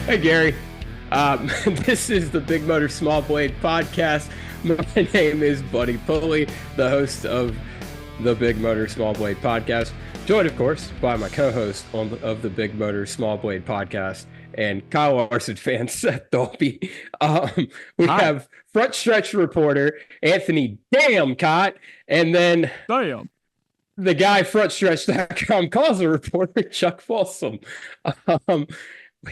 Hey, Gary. This is the Big Motor Small Blade podcast. My name is Buddy Pulley, the host of the Big Motor Small Blade podcast, joined, of course, by my co-host of the Big Motor Small Blade podcast and Kyle Larson fan, Seth Dolby. We have front stretch reporter Anthony Damn Cott, and then the guy frontstretch.com calls a reporter, Chuck Folsom.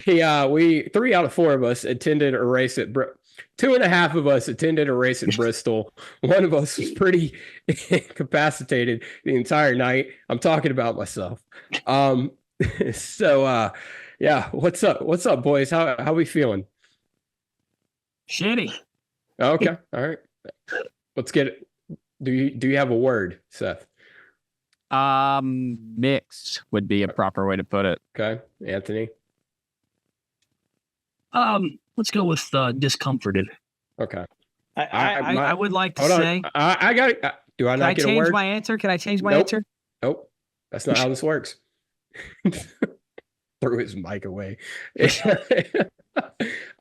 We 3 out of 4 of us attended a race at 2.5 of us attended a race at Bristol. One of us was pretty incapacitated the entire night. I'm talking about myself. Yeah, what's up, boys? How we feeling? Shitty. Okay, all right. Let's get it. Do you have a word, Seth? Mixed would be a proper way to put it. Okay, Anthony. Let's go with discomforted. Okay. I would like to say. I got it. Do I not get a word? Can I change my answer? Can I change my answer? Nope. That's not how this works. Threw his mic away.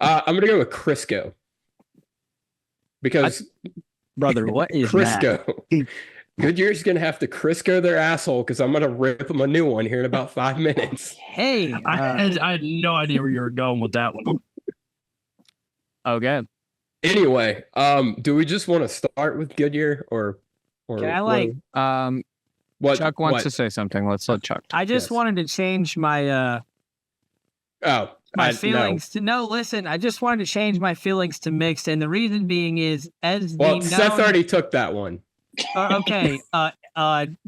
I'm gonna go with Crisco because brother, what is Crisco? That? Goodyear's gonna have to Crisco their asshole because I'm gonna rip them a new one here in about 5 minutes. Hey, I had no idea where you were going with that one. Okay. Anyway, do we just want to start with Goodyear or can I what Chuck wants to say something? Let's let Chuck. I just wanted to change my feelings listen, I just wanted to change my feelings to mixed, and the reason being is Seth already took that one.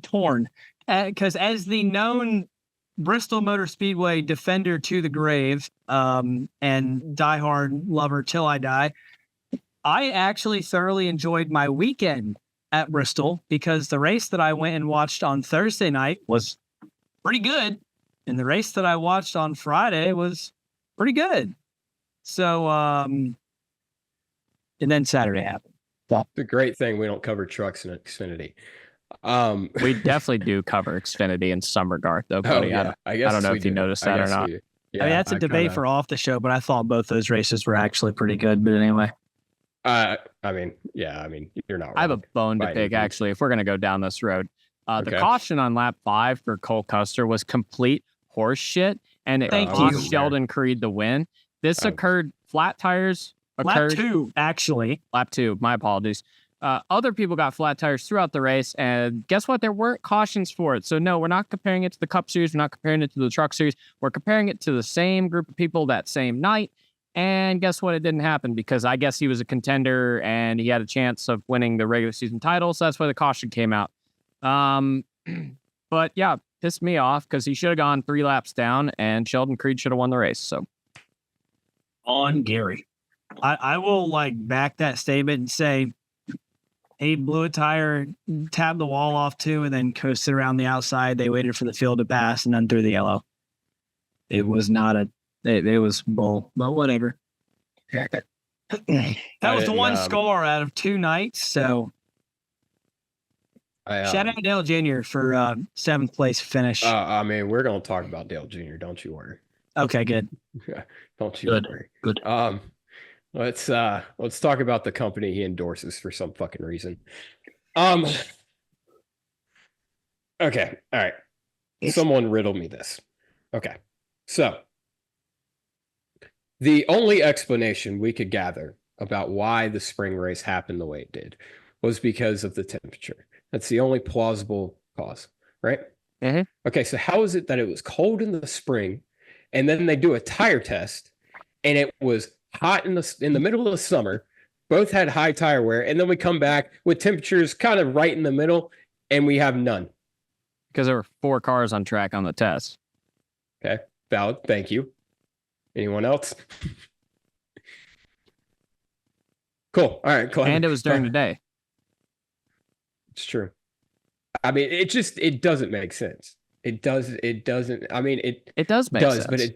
Torn, because as the known Bristol Motor Speedway defender to the grave, and diehard lover till I die, I actually thoroughly enjoyed my weekend at Bristol because the race that I went and watched on Thursday night was pretty good, and the race that I watched on Friday was pretty good. So, and then Saturday happened. It's a great thing we don't cover trucks in Xfinity. We definitely do cover Xfinity in some regard, though, buddy. I don't know if you noticed that or not. Yeah, I mean, that's a debate for off the show, but I thought both those races were actually pretty good. But anyway. You're not wrong. I have a bone to pick, actually, if we're going to go down this road. The caution on lap 5 for Cole Custer was complete horse shit, and it cost Sheldon Creed the win. This occurred, flat tires occurred. Lap 2, actually. Lap 2, my apologies. Other people got flat tires throughout the race, and guess what? There weren't cautions for it. So, no, we're not comparing it to the Cup Series. We're not comparing it to the Truck Series. We're comparing it to the same group of people that same night. And guess what? It didn't happen because I guess he was a contender and he had a chance of winning the regular season title. So that's why the caution came out. But yeah, pissed me off because he should have gone 3 laps down and Sheldon Creed should have won the race. So on Gary, I will back that statement and say he blew a tire, tabbed the wall off too, and then coasted around the outside. They waited for the field to pass and then threw the yellow. It was not it was bull, but whatever. That was the one score out of 2 nights. So shout out to Dale Jr. for 7th place finish. We're going to talk about Dale Jr. Don't you worry. Okay, good. Don't you worry. Good. Let's talk about the company he endorses for some fucking reason. Okay. All right. Someone riddle me this. Okay. So the only explanation we could gather about why the spring race happened the way it did was because of the temperature. That's the only plausible cause, right? Mm-hmm. Okay, so how is it that it was cold in the spring, and then they do a tire test, and it was hot in the middle of the summer? Both had high tire wear, and then we come back with temperatures kind of right in the middle, and we have none. Because there were 4 cars on track on the test. Okay, valid. Thank you. Anyone else? Cool. All right. Cool. And it was during the day. It's true. I mean, it doesn't make sense. It doesn't. I mean, it does make sense.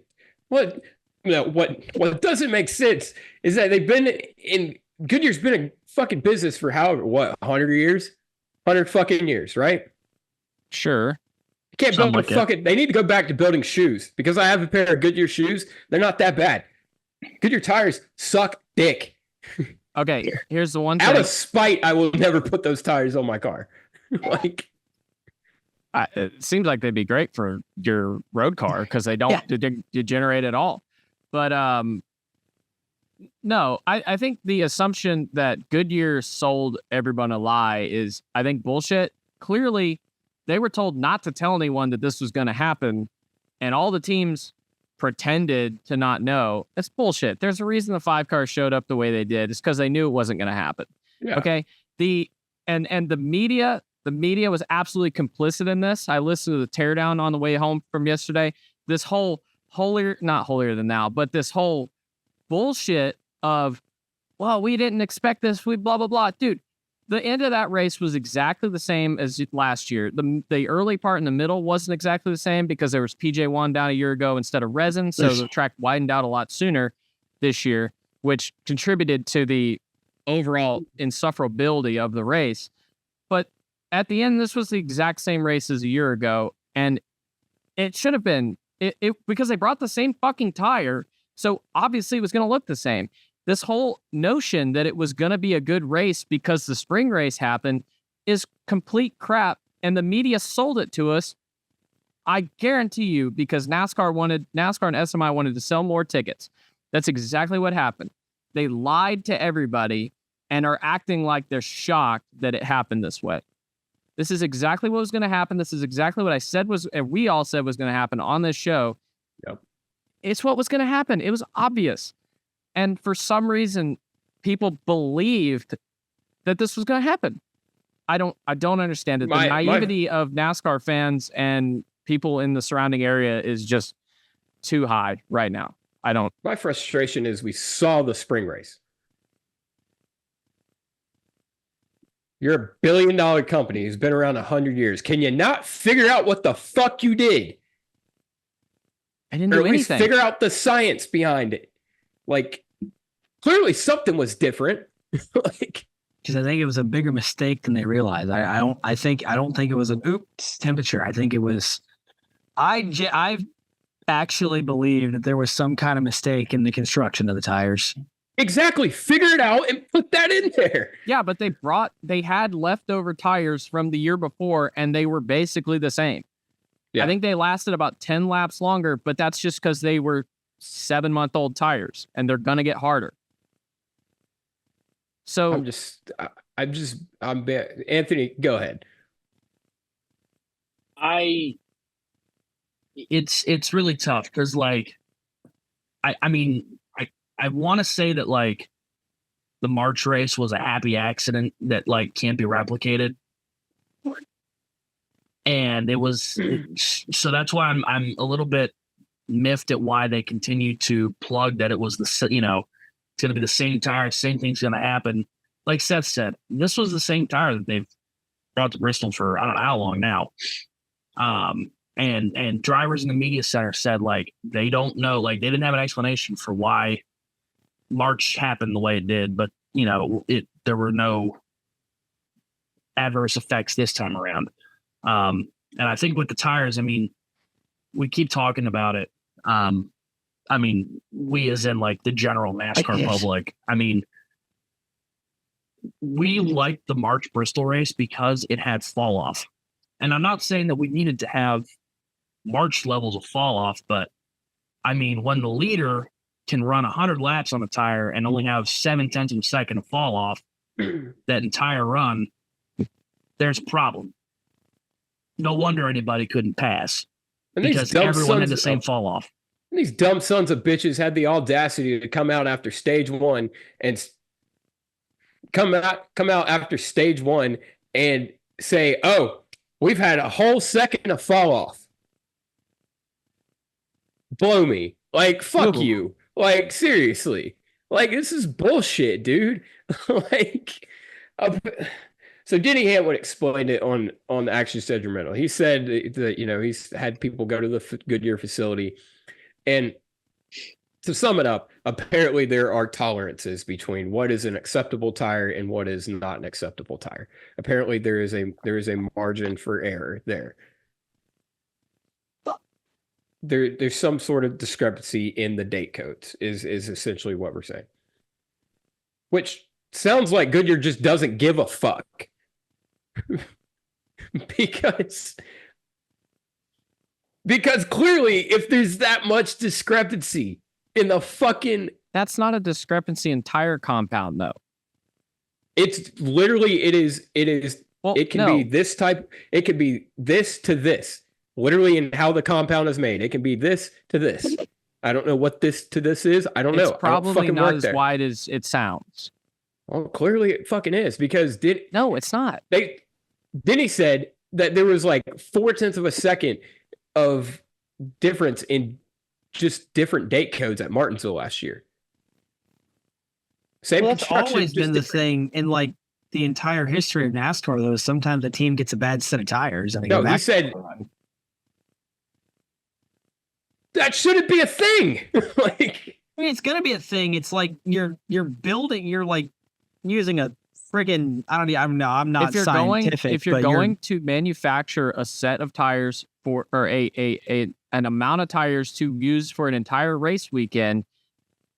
But what doesn't make sense is that they've been in Goodyear's been in fucking business for 100 years, 100 fucking years, right? Sure. You can't build they need to go back to building shoes because I have a pair of Goodyear shoes. They're not that bad. Goodyear tires suck dick. Okay, here's the one Out thing. of spite, I will never put those tires on my car. Like, It seems like they'd be great for your road car because they don't degenerate at all. But no, I think the assumption that Goodyear sold everyone a lie is, I think, bullshit. Clearly, they were told not to tell anyone that this was going to happen, and all the teams pretended to not know. It's bullshit. There's a reason the 5 cars showed up the way they did. It's because they knew it wasn't going to happen. yeah. Okay. And the media was absolutely complicit in this. I listened to the teardown on the way home from yesterday. This whole not holier than thou, but this whole bullshit of, well, we didn't expect this. We blah, blah, blah. Dude, the end of that race was exactly the same as last year. The early part in the middle wasn't exactly the same because there was PJ1 down a year ago instead of resin. So the track widened out a lot sooner this year, which contributed to the overall insufferability of the race. But at the end, this was the exact same race as a year ago. And it should have been because they brought the same fucking tire. So obviously it was going to look the same. This whole notion that it was going to be a good race because the spring race happened is complete crap. And the media sold it to us. I guarantee you, because NASCAR and SMI wanted to sell more tickets. That's exactly what happened. They lied to everybody and are acting like they're shocked that it happened this way. This is exactly what was going to happen. This is exactly what I said and we all said was going to happen on this show. Yep. It's what was going to happen. It was obvious. And for some reason, people believed that this was going to happen. I don't understand it. The naivety of NASCAR fans and people in the surrounding area is just too high right now. My frustration is we saw the spring race. You're a $1 billion company who's been around 100 years. Can you not figure out what the fuck you did? I didn't do anything. Figure out the science behind it. Like, clearly something was different. Like, because I think it was a bigger mistake than they realized. I don't think it was an oops temperature. I think it was. I actually believe that there was some kind of mistake in the construction of the tires. Exactly. Figure it out and put that in there. Yeah, but they had leftover tires from the year before, and they were basically the same. Yeah. I think they lasted about 10 laps longer, but that's just because they were 7-month-old tires, and they're gonna get harder. So I'm Anthony, go ahead. It's really tough because, like, I mean, I want to say that, like, the March race was a happy accident that, like, can't be replicated. And it was, so that's why I'm a little bit miffed at why they continue to plug that it was it's going to be the same tire, same thing's going to happen. Like Seth said, this was the same tire that they've brought to Bristol for I don't know how long now. And drivers in the media center said, like, they don't know, like, they didn't have an explanation for why March happened the way it did, but there were no adverse effects this time around. And I think with the tires, I mean, we keep talking about it. I mean, we as in, like, the general NASCAR public. I mean, we liked the March Bristol race because it had fall off. And I'm not saying that we needed to have March levels of fall off, but I mean, when the leader can run 100 laps on a tire and only have 0.7 of a second of fall off that entire run, there's a problem. No wonder anybody couldn't pass, because everyone had the same fall off. These dumb sons of bitches had the audacity to come out after stage one and say, "Oh, we've had a whole second of fall off." Blow me. Like, fuck you. Like, seriously. Like, this is bullshit, dude. Like, so Denny Hamlin explained it on the Action Sacramento. He said that, he's had people go to the Goodyear facility. And to sum it up, apparently there are tolerances between what is an acceptable tire and what is not an acceptable tire. Apparently there is a margin for error there. there's some sort of discrepancy in the date codes is essentially what we're saying. Which sounds like Goodyear just doesn't give a fuck. because clearly if there's that much discrepancy in the fucking... That's not a discrepancy in tire compound though. It's literally, it is, Well, it can no. be this type, it could be this to this, literally in how the compound is made. It can be this to this. I don't know what this to this is. I don't know. It's probably not as there. wide as it sounds. Well, clearly it fucking is, because No, it's not. Denny said that there was like 0.4 of a second of difference in just different date codes at Martinsville last year. Same Well, that's construction, always just been the different. thing in like the entire history of NASCAR, though. Sometimes a team gets a bad set of tires. And they No, go he back said that shouldn't be a thing. Like, I mean, it's gonna be a thing. It's like you're building. You're like using a friggin' I don't know. I'm not scientific. If you're but going to manufacture a set of tires for, or an amount of tires to use for an entire race weekend,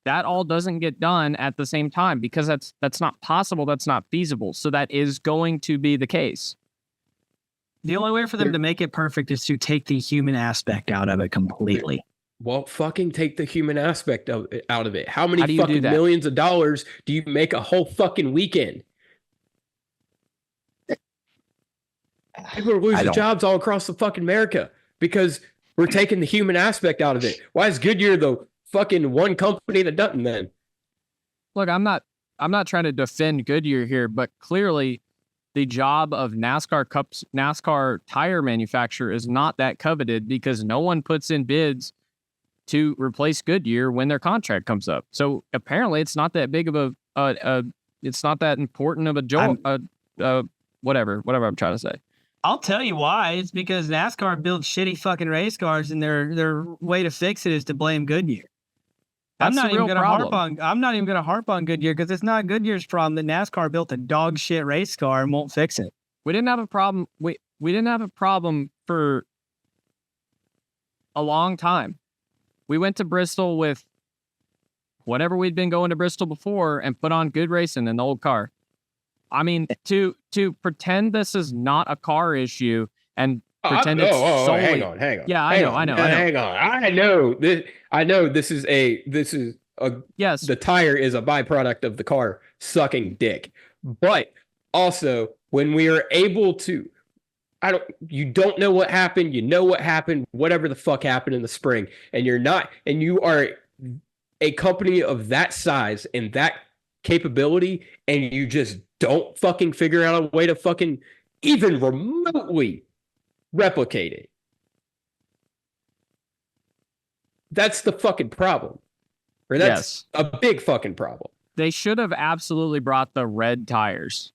that all doesn't get done at the same time, because that's not possible. That's not feasible. So that is going to be the case. the only way for them to make it perfect is to take the human aspect out of it completely. well, fucking take the human aspect of it out of it. How many How do you do fucking that? millions of dollars do you make a whole fucking weekend? People are losing jobs all across the fucking America because we're taking the human aspect out of it. Why is Goodyear the fucking one company that doesn't then? Look, I'm not trying to defend Goodyear here, but clearly the job of NASCAR tire manufacturer is not that coveted, because no one puts in bids to replace Goodyear when their contract comes up. So apparently it's not that big of it's not that important of a job. Whatever I'm trying to say. I'll tell you why. It's because NASCAR builds shitty fucking race cars, and their way to fix it is to blame Goodyear. I'm not even going to harp on Goodyear, because it's not Goodyear's problem that NASCAR built a dog shit race car and won't fix it. We didn't have a problem. We didn't have a problem for a long time. We went to Bristol with whatever we'd been going to Bristol before and put on good racing in the old car. I mean, to pretend this is not a car issue and pretend it's solely... hang on. Yeah, I know. Hang on. I know this is a yes. The tire is a byproduct of the car sucking dick. But also, when we are able to, you don't know what happened, you know what happened, whatever the fuck happened in the spring, and you are a company of that size and that capability, and you just don't fucking figure out a way to fucking even remotely replicate it. That's the fucking problem. Or that's a big fucking problem. They should have absolutely brought the red tires.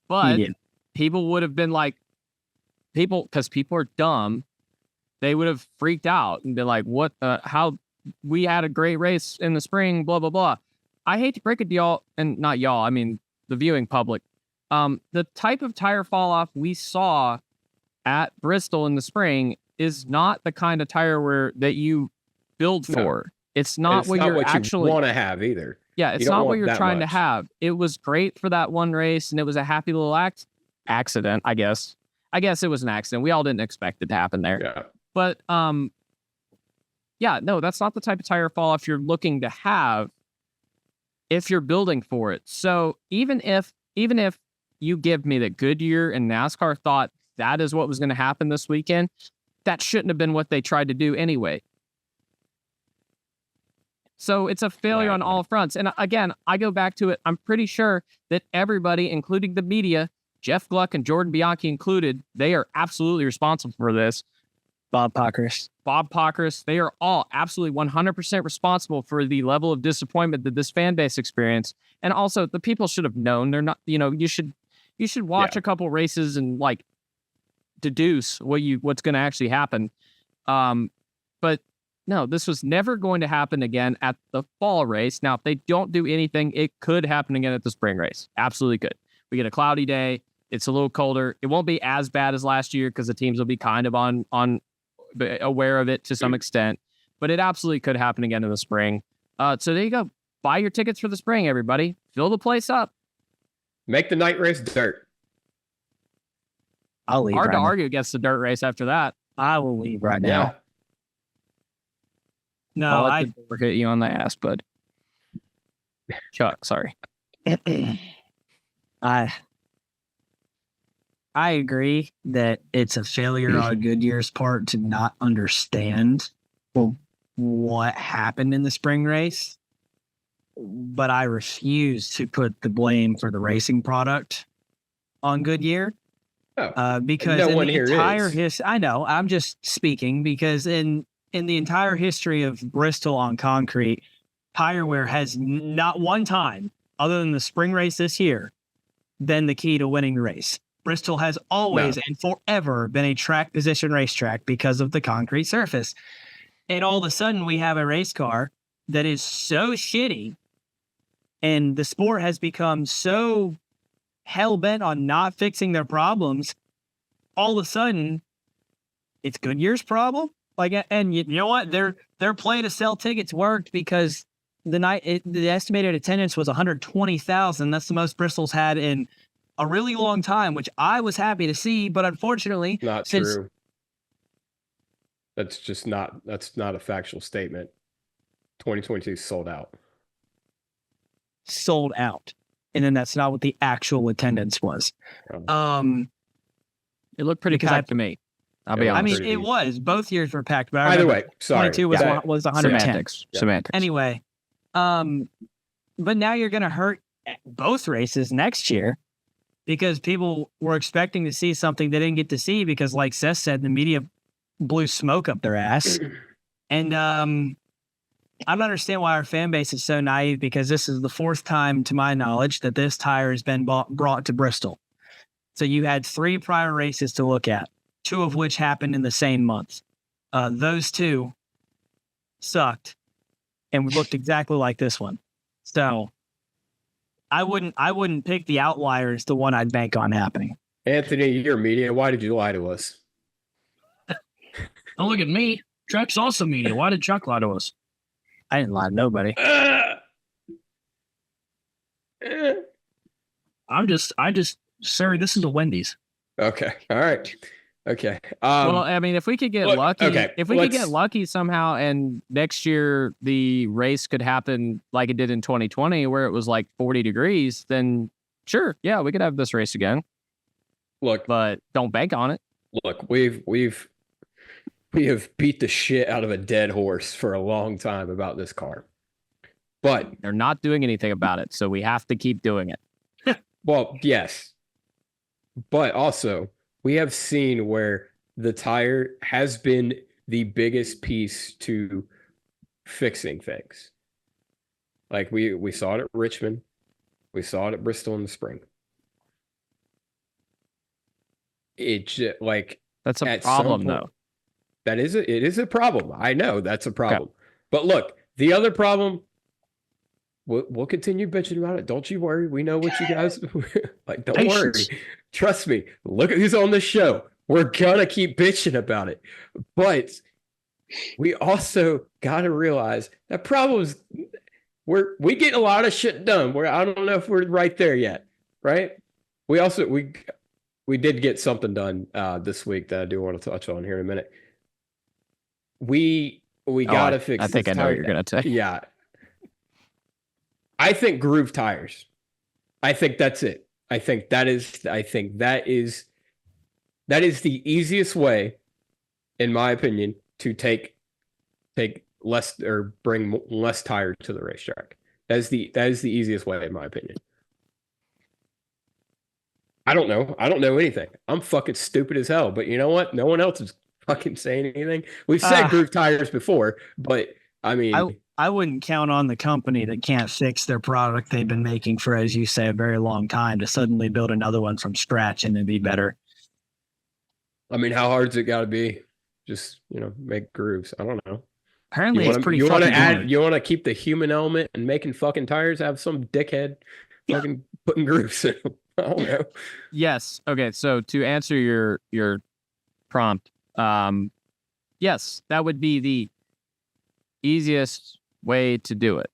But people would have been like, because people are dumb, they would have freaked out and been like, what, how we had a great race in the spring, blah, blah, blah. I hate to break it to y'all, and not y'all, I mean, the viewing public. The type of tire fall off we saw at Bristol in the spring is not the kind of tire that you build for. No. It's not what you're actually want to have either. Yeah, it's not what you're trying to have. It was great for that one race, and it was a happy little accident, I guess. I guess it was an accident. We all didn't expect it to happen there. Yeah. But yeah, no, that's not the type of tire fall off you're looking to have if you're building for it. So even if you give me that Goodyear and NASCAR thought that is what was going to happen this weekend, that shouldn't have been what they tried to do anyway. So it's a failure on all fronts. And again, I go back to it. I'm pretty sure that everybody, including the media, Jeff Gluck and Jordan Bianchi included, they are absolutely responsible for this. Bob Pockrass, they are all absolutely 100% responsible for the level of disappointment that this fan base experienced. And also, the people should have known. They're not, you should watch a couple races and like deduce what's going to actually happen. But no, this was never going to happen again at the fall race. Now, if they don't do anything, it could happen again at the spring race. Absolutely could. We get a cloudy day. It's a little colder. It won't be as bad as last year because the teams will be kind of on aware of it to some extent, but it absolutely could happen again in the spring. So there you go. Buy your tickets for the spring, everybody. Fill the place up. Make the night race dirt. I'll leave. Hard to argue against the dirt race after that. I will leave right now. Yeah. No, I'll let the door hit you on the ass, bud. Chuck, sorry. I agree that it's a failure on Goodyear's part to not understand what happened in the spring race, but I refuse to put the blame for the racing product on Goodyear. Because no in one the here entire is. I know, I'm just speaking because in the entire history of Bristol on concrete, tire wear has not one time, other than the spring race this year, been the key to winning the race. Bristol has always and forever been a track position racetrack because of the concrete surface. And all of a sudden we have a race car that is so shitty, and the sport has become so hell-bent on not fixing their problems. All of a sudden it's Goodyear's problem. And you know what? Their play to sell tickets worked because the estimated attendance was 120,000. That's the most Bristol's had in a really long time, which I was happy to see. But unfortunately, Not true. That's not a factual statement. 2022 sold out. Sold out. And then that's not what the actual attendance was. It looked pretty packed to me. I'll be honest. I mean, it was. Both years were packed. But either way, sorry. 22 was 110. Semantics. Anyway, but now you're going to hurt both races next year because people were expecting to see something they didn't get to see because, like Seth said, the media blew smoke up their ass. And I don't understand why our fan base is so naive, because this is the fourth time, to my knowledge, that this tire has been brought to Bristol. So you had 3 prior races to look at, 2 of which happened in the same month. Those 2 sucked and looked exactly like this one. So I wouldn't pick the outlier as the one I'd bank on happening. Anthony, you're media. Why did you lie to us? Don't look at me. Chuck's also media. Why did Chuck lie to us? I didn't lie to nobody. Sorry, this is a Wendy's. Okay. All right. Okay. Well, I mean, if we could get lucky, if we could get lucky somehow, and next year the race could happen like it did in 2020, where it was like 40 degrees, then sure, yeah, we could have this race again. Look, but don't bank on it. Look, we have beat the shit out of a dead horse for a long time about this car, but they're not doing anything about it, so we have to keep doing it. Well, yes, but also we have seen where the tire has been the biggest piece to fixing things. Like we saw it at Richmond, we saw it at Bristol in the spring. It just, like, that's a problem, though. It is a problem. I know that's a problem. Okay. But look, the other problem, we'll continue bitching about it. Don't you worry. We know what you guys like. Don't worry. Trust me. Look at who's on the show. We're gonna keep bitching about it, but we also gotta realize that problems. We get a lot of shit done. I don't know if we're right there yet, right? We did get something done this week that I do want to touch on here in a minute. We gotta fix. I think I know what you're gonna say. Yeah, I think groove tires. I think that's it. I think that is the easiest way, in my opinion, to take less or bring less tire to the racetrack. That is the easiest way, in my opinion. I don't know anything. I'm fucking stupid as hell, but you know what? No one else is fucking saying anything. We've said groove tires before, but I mean, I wouldn't count on the company that can't fix their product they've been making for, as you say, a very long time to suddenly build another one from scratch and then be better. I mean, how hard does it got to be? Just, make grooves. I don't know. Apparently, it's pretty. You want to add? You want to keep the human element and making fucking tires? Have some dickhead fucking putting grooves in them. I don't know. Yes. Okay. So to answer your prompt, yes, that would be the easiest way to do it.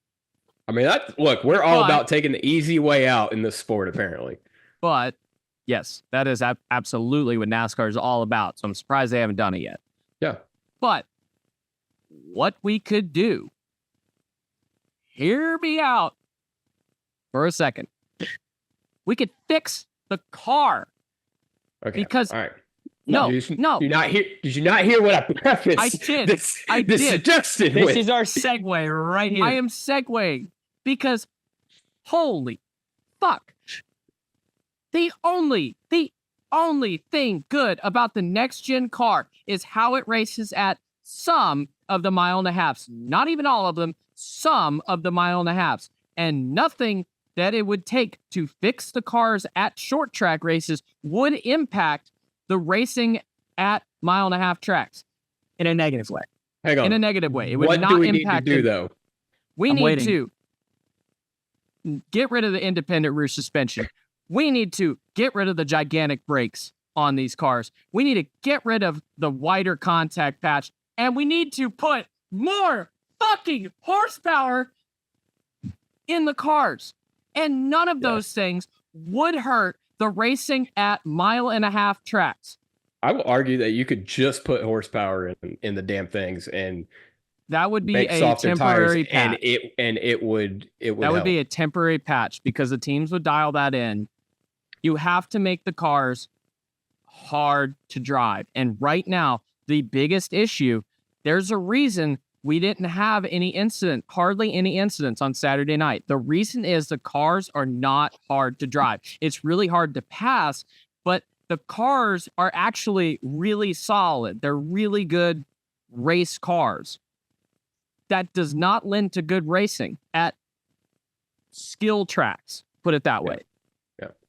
I mean, look, we're all But- about taking the easy way out in this sport, apparently. But yes, that is absolutely what NASCAR is all about. So I'm surprised they haven't done it yet. Yeah. But what we could do, hear me out for a second. We could fix the car. Okay. Because all right. no. Did you not hear what I prefaced? I did. This I did. suggestion This with? is our segue right here. I am segueing because holy fuck. The only thing good about the next gen car is how it races at some of the mile and a halves. Not even all of them, some of the mile and a halves. And nothing that it would take to fix the cars at short track races would impact the racing at mile and a half tracks in a negative way. Hang on. in a negative way. It would What not do we impact need to do, it. though? We I'm need waiting. to get rid of the independent rear suspension. We need to get rid of the gigantic brakes on these cars. We need to get rid of the wider contact patch. And we need to put more fucking horsepower in the cars. And none of those things would hurt the racing at mile and a half tracks. I will argue that you could just put horsepower in the damn things and That would be make a softer temporary tires, patch. and it would That would help. be a temporary patch because the teams would dial that in. You have to make the cars hard to drive. And right now, the biggest issue, there's a reason we didn't have hardly any incidents on Saturday night. The reason is the cars are not hard to drive. It's really hard to pass, but the cars are actually really solid. They're really good race cars. That does not lend to good racing at skill tracks, put it that way.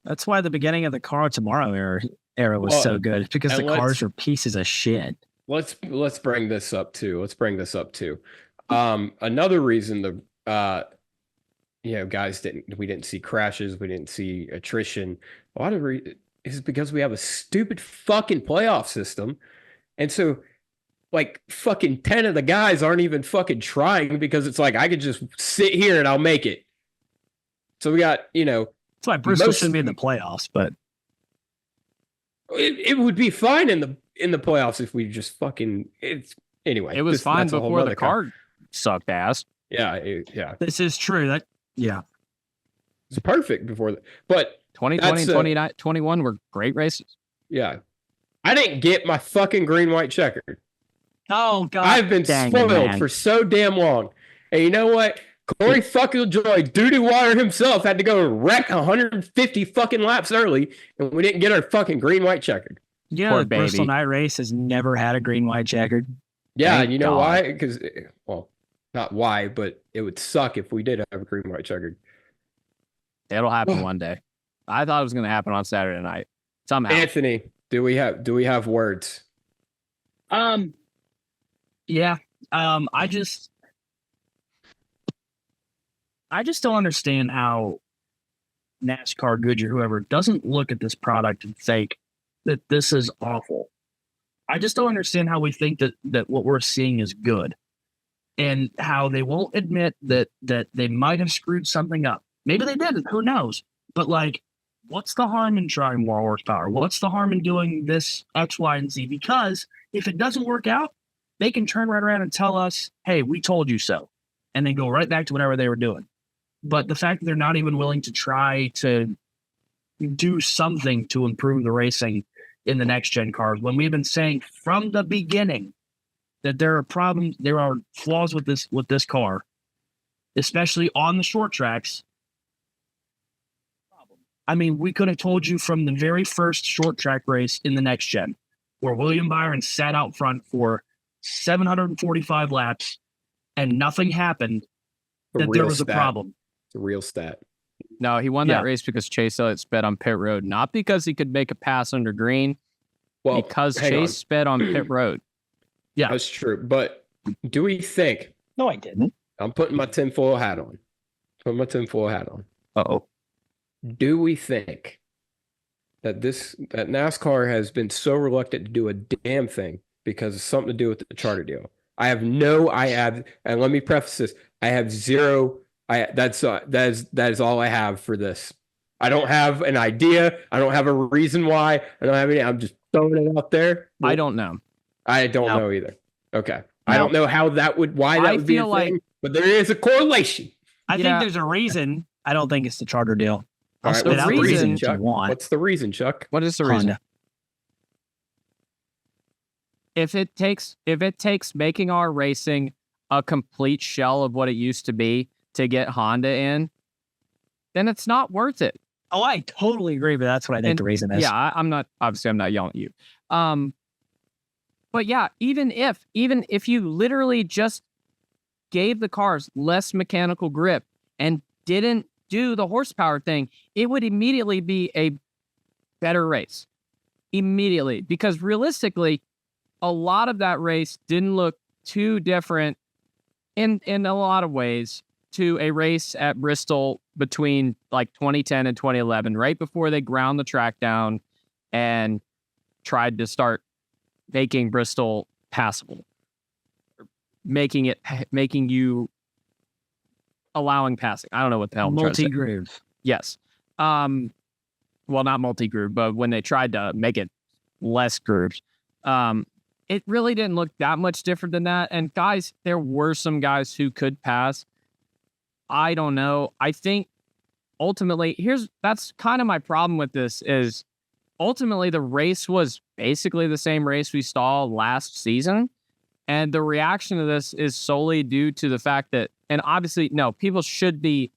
That's why the beginning of the Car Tomorrow era was so good. It's because the and cars are pieces of shit. Let's bring this up too. Another reason the guys we didn't see crashes, we didn't see attrition. A lot of is because we have a stupid fucking playoff system, and so like fucking 10 of the guys aren't even fucking trying because it's like I could just sit here and I'll make it. So we got That's why Bristol shouldn't be in the playoffs, but it would be fine in the playoffs if we just fucking anyway. It was fine that's a whole before the nother car sucked ass. Yeah. this is true. It's perfect before but 2020 and 2021 were great races. yeah. I didn't get my fucking green white checkered. Oh god, I've been dang it, spoiled man. for so damn long. And you know what? Corey fucking Joy, Duty Water himself, had to go wreck 150 fucking laps early, and we didn't get our fucking green white checkered. You know, Poor the Bristol baby. Night Race has never had a green white checkered. Yeah, Thank and you know God. why? Because, well, not why, but it would suck if we did have a green white checkered. It'll happen one day. I thought it was going to happen on Saturday night. Somehow. Anthony, do we have words? Yeah. I just don't understand how NASCAR, Goodyear, whoever doesn't look at this product and think that this is awful. I just don't understand how we think that what we're seeing is good, and how they won't admit that they might have screwed something up. Maybe they didn't. Who knows? But like, what's the harm in trying more horsepower? What's the harm in doing this X, Y, and Z? Because if it doesn't work out, they can turn right around and tell us, "Hey, we told you so," and then go right back to whatever they were doing. But the fact that they're not even willing to try to do something to improve the racing in the next gen cars, when we've been saying from the beginning that there are problems, there are flaws with this car, especially on the short tracks. I mean, we could have told you from the very first short track race in the next gen, where William Byron sat out front for 745 laps and nothing happened, that there was a problem. It's a real stat. No, he won that race because Chase Elliott sped on pit road, not because he could make a pass under green, Well, because hang Chase on. sped on pit road. Yeah. That's true. But do we think, No, I didn't. I'm putting my tinfoil hat on. Uh-oh. Do we think that NASCAR has been so reluctant to do a damn thing because it's something to do with the charter deal. And let me preface this. I have zero. That is all I have for this. I don't have an idea. I don't have a reason why. I don't have any. I'm just throwing it out there. I don't know. I don't know either. Okay. No. I don't know why that would be a thing, but there is a correlation. I think there's a reason. I don't think it's the charter deal. All right, What's the reason, Chuck? What's the reason, Chuck? What is the reason? Honda. If it takes making our racing a complete shell of what it used to be to get Honda in, then it's not worth it. Oh, I totally agree, but that's what I think the reason is. Yeah, I'm not yelling at you. But yeah, even if you literally just gave the cars less mechanical grip and didn't do the horsepower thing, it would immediately be a better race. Immediately. Because realistically, a lot of that race didn't look too different in a lot of ways to a race at Bristol between like 2010 and 2011, right before they ground the track down and tried to start making Bristol passable, making you allowing passing. I don't know what the hell I'm trying to say. Multi-groove. Yes. Well, not multi-groove, but when they tried to make it less grooves, it really didn't look that much different than that. And guys, there were some guys who could pass. I don't know. I think ultimately, that's kind of my problem with this is ultimately the race was basically the same race we saw last season. And the reaction to this is solely due to the fact that, and obviously, no, people should be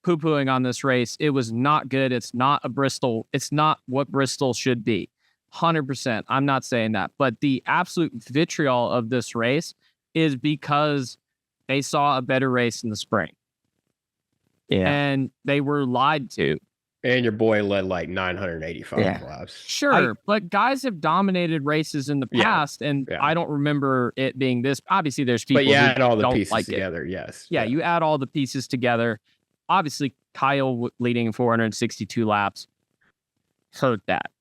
poo-pooing on this race. It was not good. It's not a Bristol. It's not what Bristol should be. 100%. I'm not saying that. But the absolute vitriol of this race is because they saw a better race in the spring. Yeah. And they were lied to. And your boy led like 985 laps. Sure, but guys have dominated races in the past, and I don't remember it being this. Obviously, there's people who add all the don't pieces like together, it. yes. Yeah, you add all the pieces together. Obviously, Kyle leading 462 laps hurt that,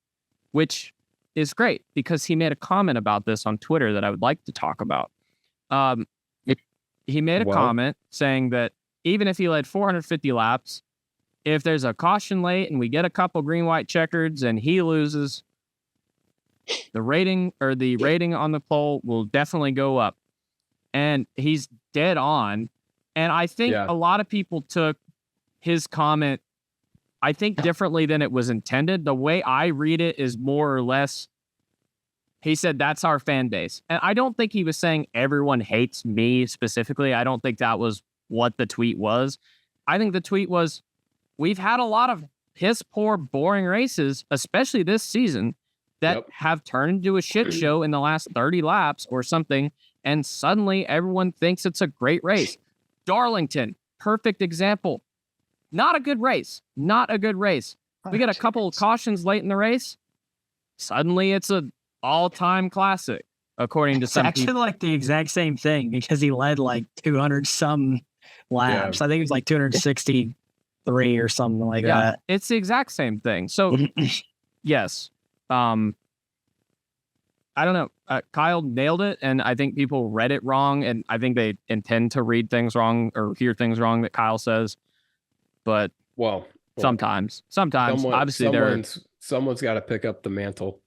which is great because he made a comment about this on Twitter that I would like to talk about. He made a comment saying that even if he led 450 laps, if there's a caution late and we get a couple green, white checkers and he loses, the rating on the pole will definitely go up. And he's dead on. And I think a lot of people took his comment, I think, differently than it was intended. The way I read it is more or less, he said, that's our fan base. And I don't think he was saying everyone hates me specifically. I don't think that was what the tweet was. I think the tweet was, we've had a lot of piss poor, boring races, especially this season, that have turned into a shit show in the last 30 laps or something. And suddenly everyone thinks it's a great race. Darlington, perfect example. Not a good race. Not a good race. We get a couple of cautions late in the race. Suddenly it's an all-time classic, according to some people. It's actually like the exact same thing because he led like 200 some laps. I think it was like 263 or something like that. It's the exact same thing. So, yes. I don't know. Kyle nailed it, and I think people read it wrong, and I think they intend to read things wrong or hear things wrong that Kyle says. But sometimes, obviously, someone's got to pick up the mantle.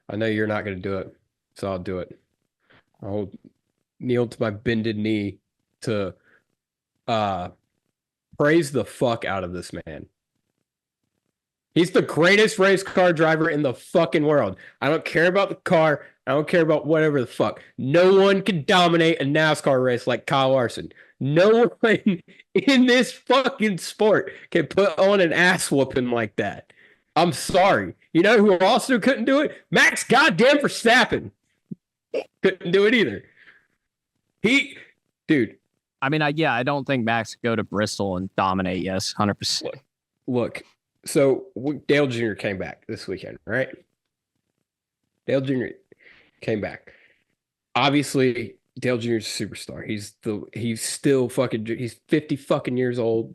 I know you're not going to do it, so I'll do it. I'll kneel to my bended knee to praise the fuck out of this man. He's the greatest race car driver in the fucking world. I don't care about the car. I don't care about whatever the fuck. No one can dominate a NASCAR race like Kyle Larson. No one in this fucking sport can put on an ass whooping like that. I'm sorry. You know who also couldn't do it? Max goddamn Verstappen. Couldn't do it either. Dude. I mean, I don't think Max could go to Bristol and dominate. Yes, 100%. Look. So Dale Jr. came back this weekend, right? Dale Jr. came back. Obviously, Dale Jr. is a superstar. He's 50 fucking years old,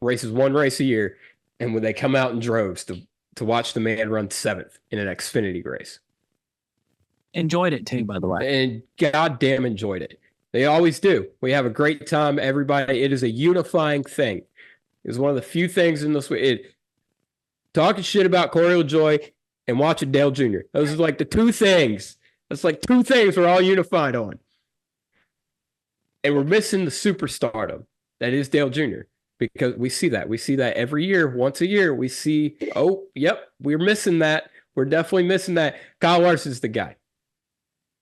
races one race a year, and when they come out in droves to watch the man run seventh in an Xfinity race. Enjoyed it too, by the way. And goddamn enjoyed it. They always do. We have a great time. Everybody, it is a unifying thing. It's one of the few things in this way. Talking shit about Corey LaJoie and watching Dale Jr. Those are like the two things. That's like two things we're all unified on. And we're missing the superstardom that is Dale Jr. because we see that. We see that every year. Once a year, we see, oh, yep, we're missing that. We're definitely missing that. Kyle Larson's the guy.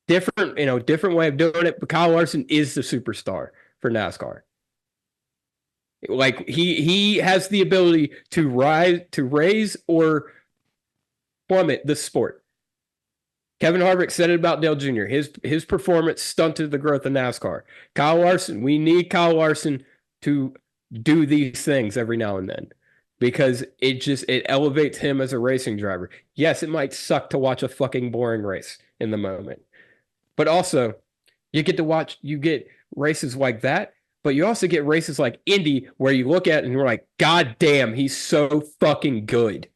Different way of doing it, but Kyle Larson is the superstar for NASCAR. Like he has the ability to raise or plummet the sport. Kevin Harvick said it about Dale Jr. His performance stunted the growth of NASCAR. Kyle Larson, we need Kyle Larson to do these things every now and then because it elevates him as a racing driver. Yes, it might suck to watch a fucking boring race in the moment, but also you get races like that, but you also get races like Indy where you look at it and you're like, God damn, he's so fucking good.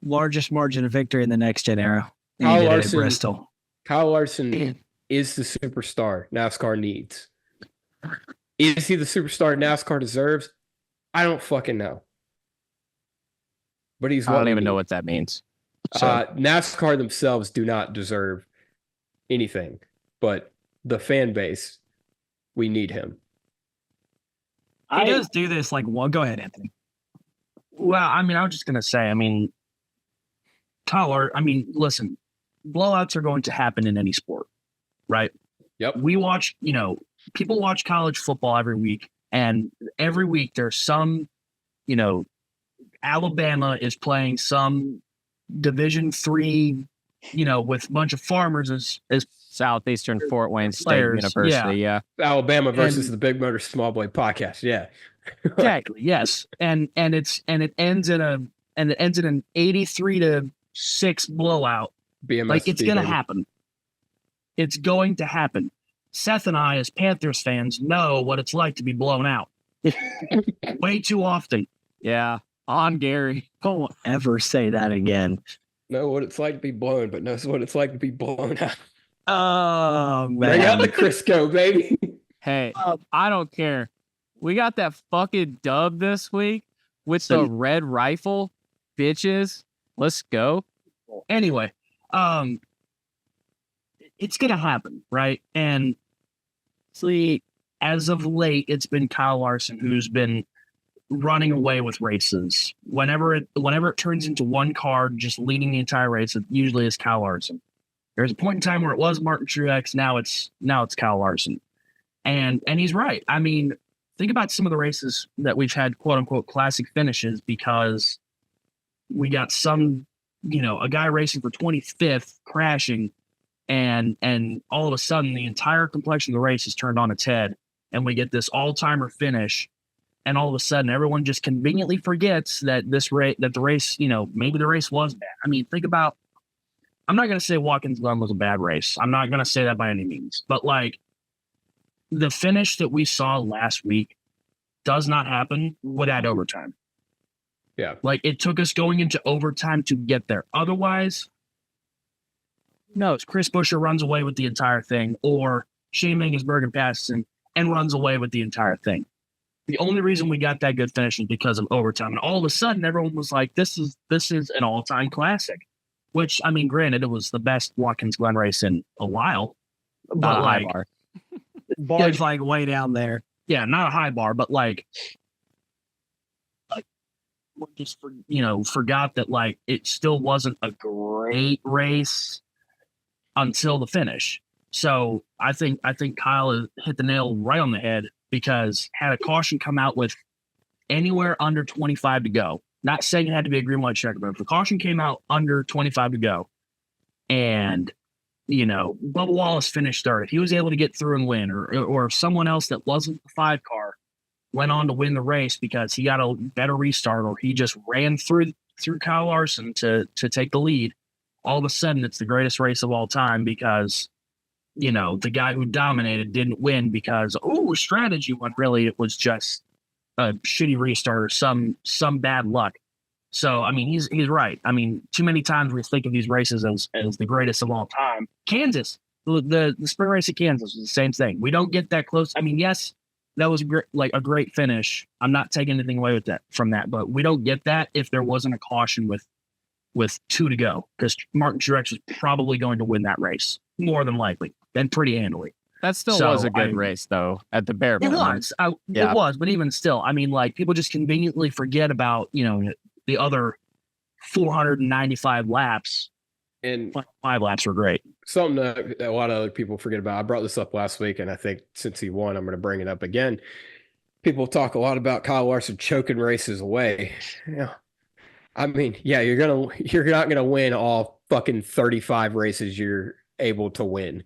Largest margin of victory in the next gen era. Kyle Larson, Bristol. Kyle Larson is the superstar NASCAR needs. Is he the superstar NASCAR deserves? I don't fucking know. But he's. I don't even know what that means. So. NASCAR themselves do not deserve anything, but the fan base, we need him. He does do this like one. Go ahead, Anthony. Well, I mean, I was just gonna say, listen, blowouts are going to happen in any sport, right? Yep. We watch, people watch college football every week, and every week there's some, Alabama is playing some Division III, with a bunch of farmers as Southeastern Fort Wayne State players. University, yeah. Alabama versus the Big Motor Small Blade podcast, yeah. Exactly, yes. And it ends in an 83-6 blowout. BMS like it's going to happen. It's going to happen. Seth and I, as Panthers fans, know what it's like to be blown out way too often. Yeah, on Gary. Don't ever say that again. Know what it's like to be blown, but knows what it's like to be blown out. Oh, man. Bring out the Crisco, baby. Hey, I don't care. We got that fucking dub this week with the red rifle, bitches. Let's go. Anyway, it's going to happen, right? And see, as of late, it's been Kyle Larson who's been running away with races. Whenever it turns into one car just leading the entire race, it usually is Kyle Larson. There's a point in time where it was Martin Truex. Now it's Kyle Larson. And he's right. I mean, think about some of the races that we've had quote unquote classic finishes because we got some, a guy racing for 25th crashing and all of a sudden the entire complexion of the race is turned on its head and we get this all-timer finish. And all of a sudden, everyone just conveniently forgets that the race, maybe the race was bad. I mean, think about, I'm not going to say Watkins Glen was a bad race. I'm not going to say that by any means. But like the finish that we saw last week does not happen without overtime. Yeah. Like it took us going into overtime to get there. Otherwise, no, Chris Buescher runs away with the entire thing or Shane Mangisbergen passes him and runs away with the entire thing. The only reason we got that good finish is because of overtime. And all of a sudden, everyone was like, this is an all-time classic. Which, I mean, granted, it was the best Watkins Glen race in a while. Not a high bar. Bar's like way down there. Yeah, not a high bar, but like just forgot that like it still wasn't a great race until the finish. So I think Kyle hit the nail right on the head. Because had a caution come out with anywhere under 25 to go, not saying it had to be a green light checker, but if the caution came out under 25 to go and, Bubba Wallace finished third, if he was able to get through and win, or if someone else that wasn't the 5 car went on to win the race because he got a better restart or he just ran through Kyle Larson to take the lead, all of a sudden it's the greatest race of all time because the guy who dominated didn't win because, strategy, when really it was just a shitty restart or some bad luck. So, I mean, he's right. I mean, too many times we think of these races as the greatest of all time. Kansas, the spring race at Kansas was the same thing. We don't get that close. I mean, yes, that was a great finish. I'm not taking anything away from that, but we don't get that if there wasn't a caution with 2 to go, because Martin Truex was probably going to win that race more than likely, and pretty handily. That still was a good race, though, at the bare minimum. It was, but even still, I mean, like, people just conveniently forget about, the other 495 laps. And 5 laps were great. Something that a lot of other people forget about. I brought this up last week, and I think since he won, I'm going to bring it up again. People talk a lot about Kyle Larson choking races away. Yeah. I mean, yeah, you're not gonna win all fucking 35 races you're able to win.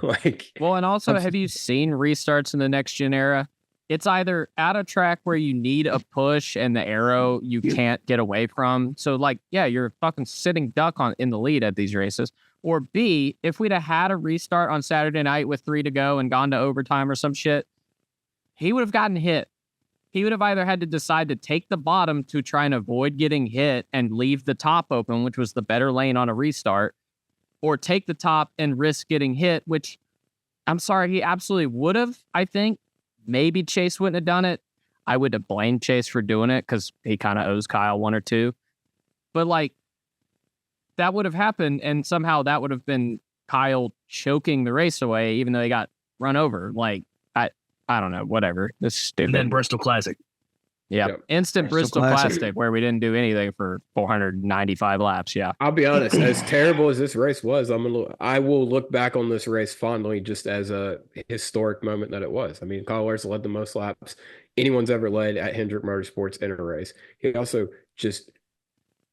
And also, have you seen restarts in the next gen era? It's either at a track where you need a push and the arrow you can't get away from. So, you're fucking sitting duck in the lead at these races. Or B, if we'd have had a restart on Saturday night with 3 to go and gone to overtime or some shit, he would have gotten hit. He would have either had to decide to take the bottom to try and avoid getting hit and leave the top open, which was the better lane on a restart, or take the top and risk getting hit, which I'm sorry, he absolutely would have, I think. Maybe Chase wouldn't have done it. I would have blamed Chase for doing it because he kind of owes Kyle 1 or 2. But, that would have happened, and somehow that would have been Kyle choking the race away, even though he got run over. I don't know, whatever. This is stupid. And then Bristol Classic. Yeah. Instant Bristol Classic, where we didn't do anything for 495 laps. Yeah. I'll be honest, as terrible as this race was, I will look back on this race fondly just as a historic moment that it was. I mean, Kyle Larson led the most laps anyone's ever led at Hendrick Motorsports in a race. He also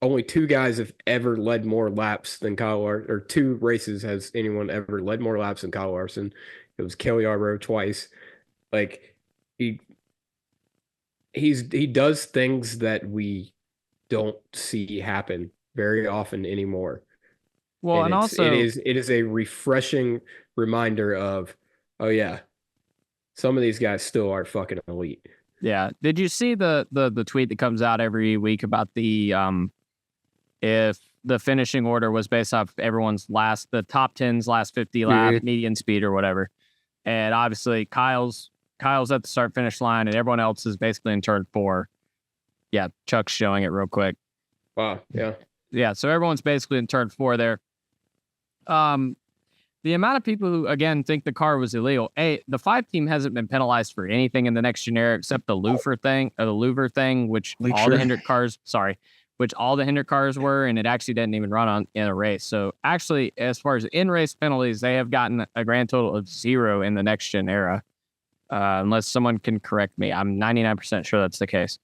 only 2 guys have ever led more laps than Kyle Larson, or 2 races has anyone ever led more laps than Kyle Larson. It was Kelly Yarbrough twice. He does things that we don't see happen very often anymore. Well, and also it is a refreshing reminder of, oh yeah, some of these guys still are fucking elite. Yeah. Did you see the tweet that comes out every week about the if the finishing order was based off everyone's the top 10's last 50 lap median speed or whatever, and obviously Kyle's at the start finish line and everyone else is basically in turn 4. Yeah, Chuck's showing it real quick. Wow. Yeah. Yeah, so everyone's basically in turn 4 there. The amount of people who, again, think the car was illegal. The 5 team hasn't been penalized for anything in the next generic except the louver thing, which all the Hendrick cars were, and it actually didn't even run in a race. So actually, as far as in-race penalties, they have gotten a grand total of 0 in the next gen era. Unless someone can correct me. I'm 99% sure that's the case.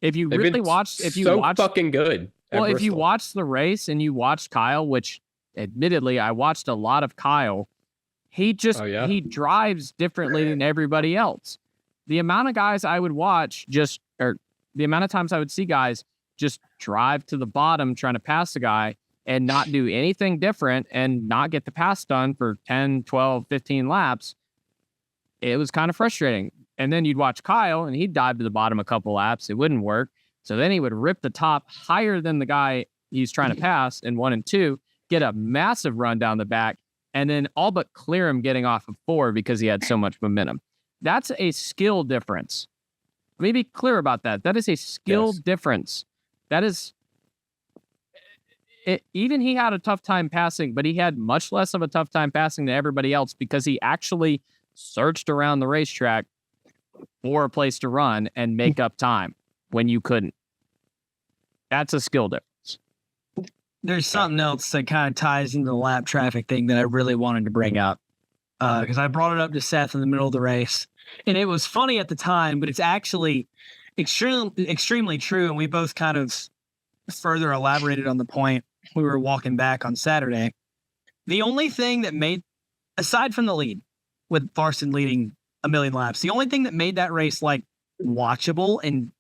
If you really watched, fucking good. Well, if you watch the race and you watch Kyle, which admittedly I watched a lot of Kyle, he drives differently than everybody else. The amount of guys I would watch the amount of times I would see guys just drive to the bottom trying to pass a guy and not do anything different and not get the pass done for 10, 12, 15 laps, it was kind of frustrating. And then you'd watch Kyle, and he'd dive to the bottom a couple laps. It wouldn't work. So then he would rip the top higher than the guy he's trying to pass in 1 and 2, get a massive run down the back, and then all but clear him getting off of 4 because he had so much momentum. That's a skill difference. Let me be clear about that. That is a skill difference. That is... even he had a tough time passing, but he had much less of a tough time passing than everybody else because he actually searched around the racetrack for a place to run and make up time when you couldn't. That's a skill difference. There's something else that kind of ties into the lap traffic thing that I really wanted to bring up because I brought it up to Seth in the middle of the race, and it was funny at the time, but it's actually extremely true, and we both kind of further elaborated on the point we were walking back on Saturday. The only thing that made, aside from the lead, with Larson leading a million laps, the only thing that made that race watchable and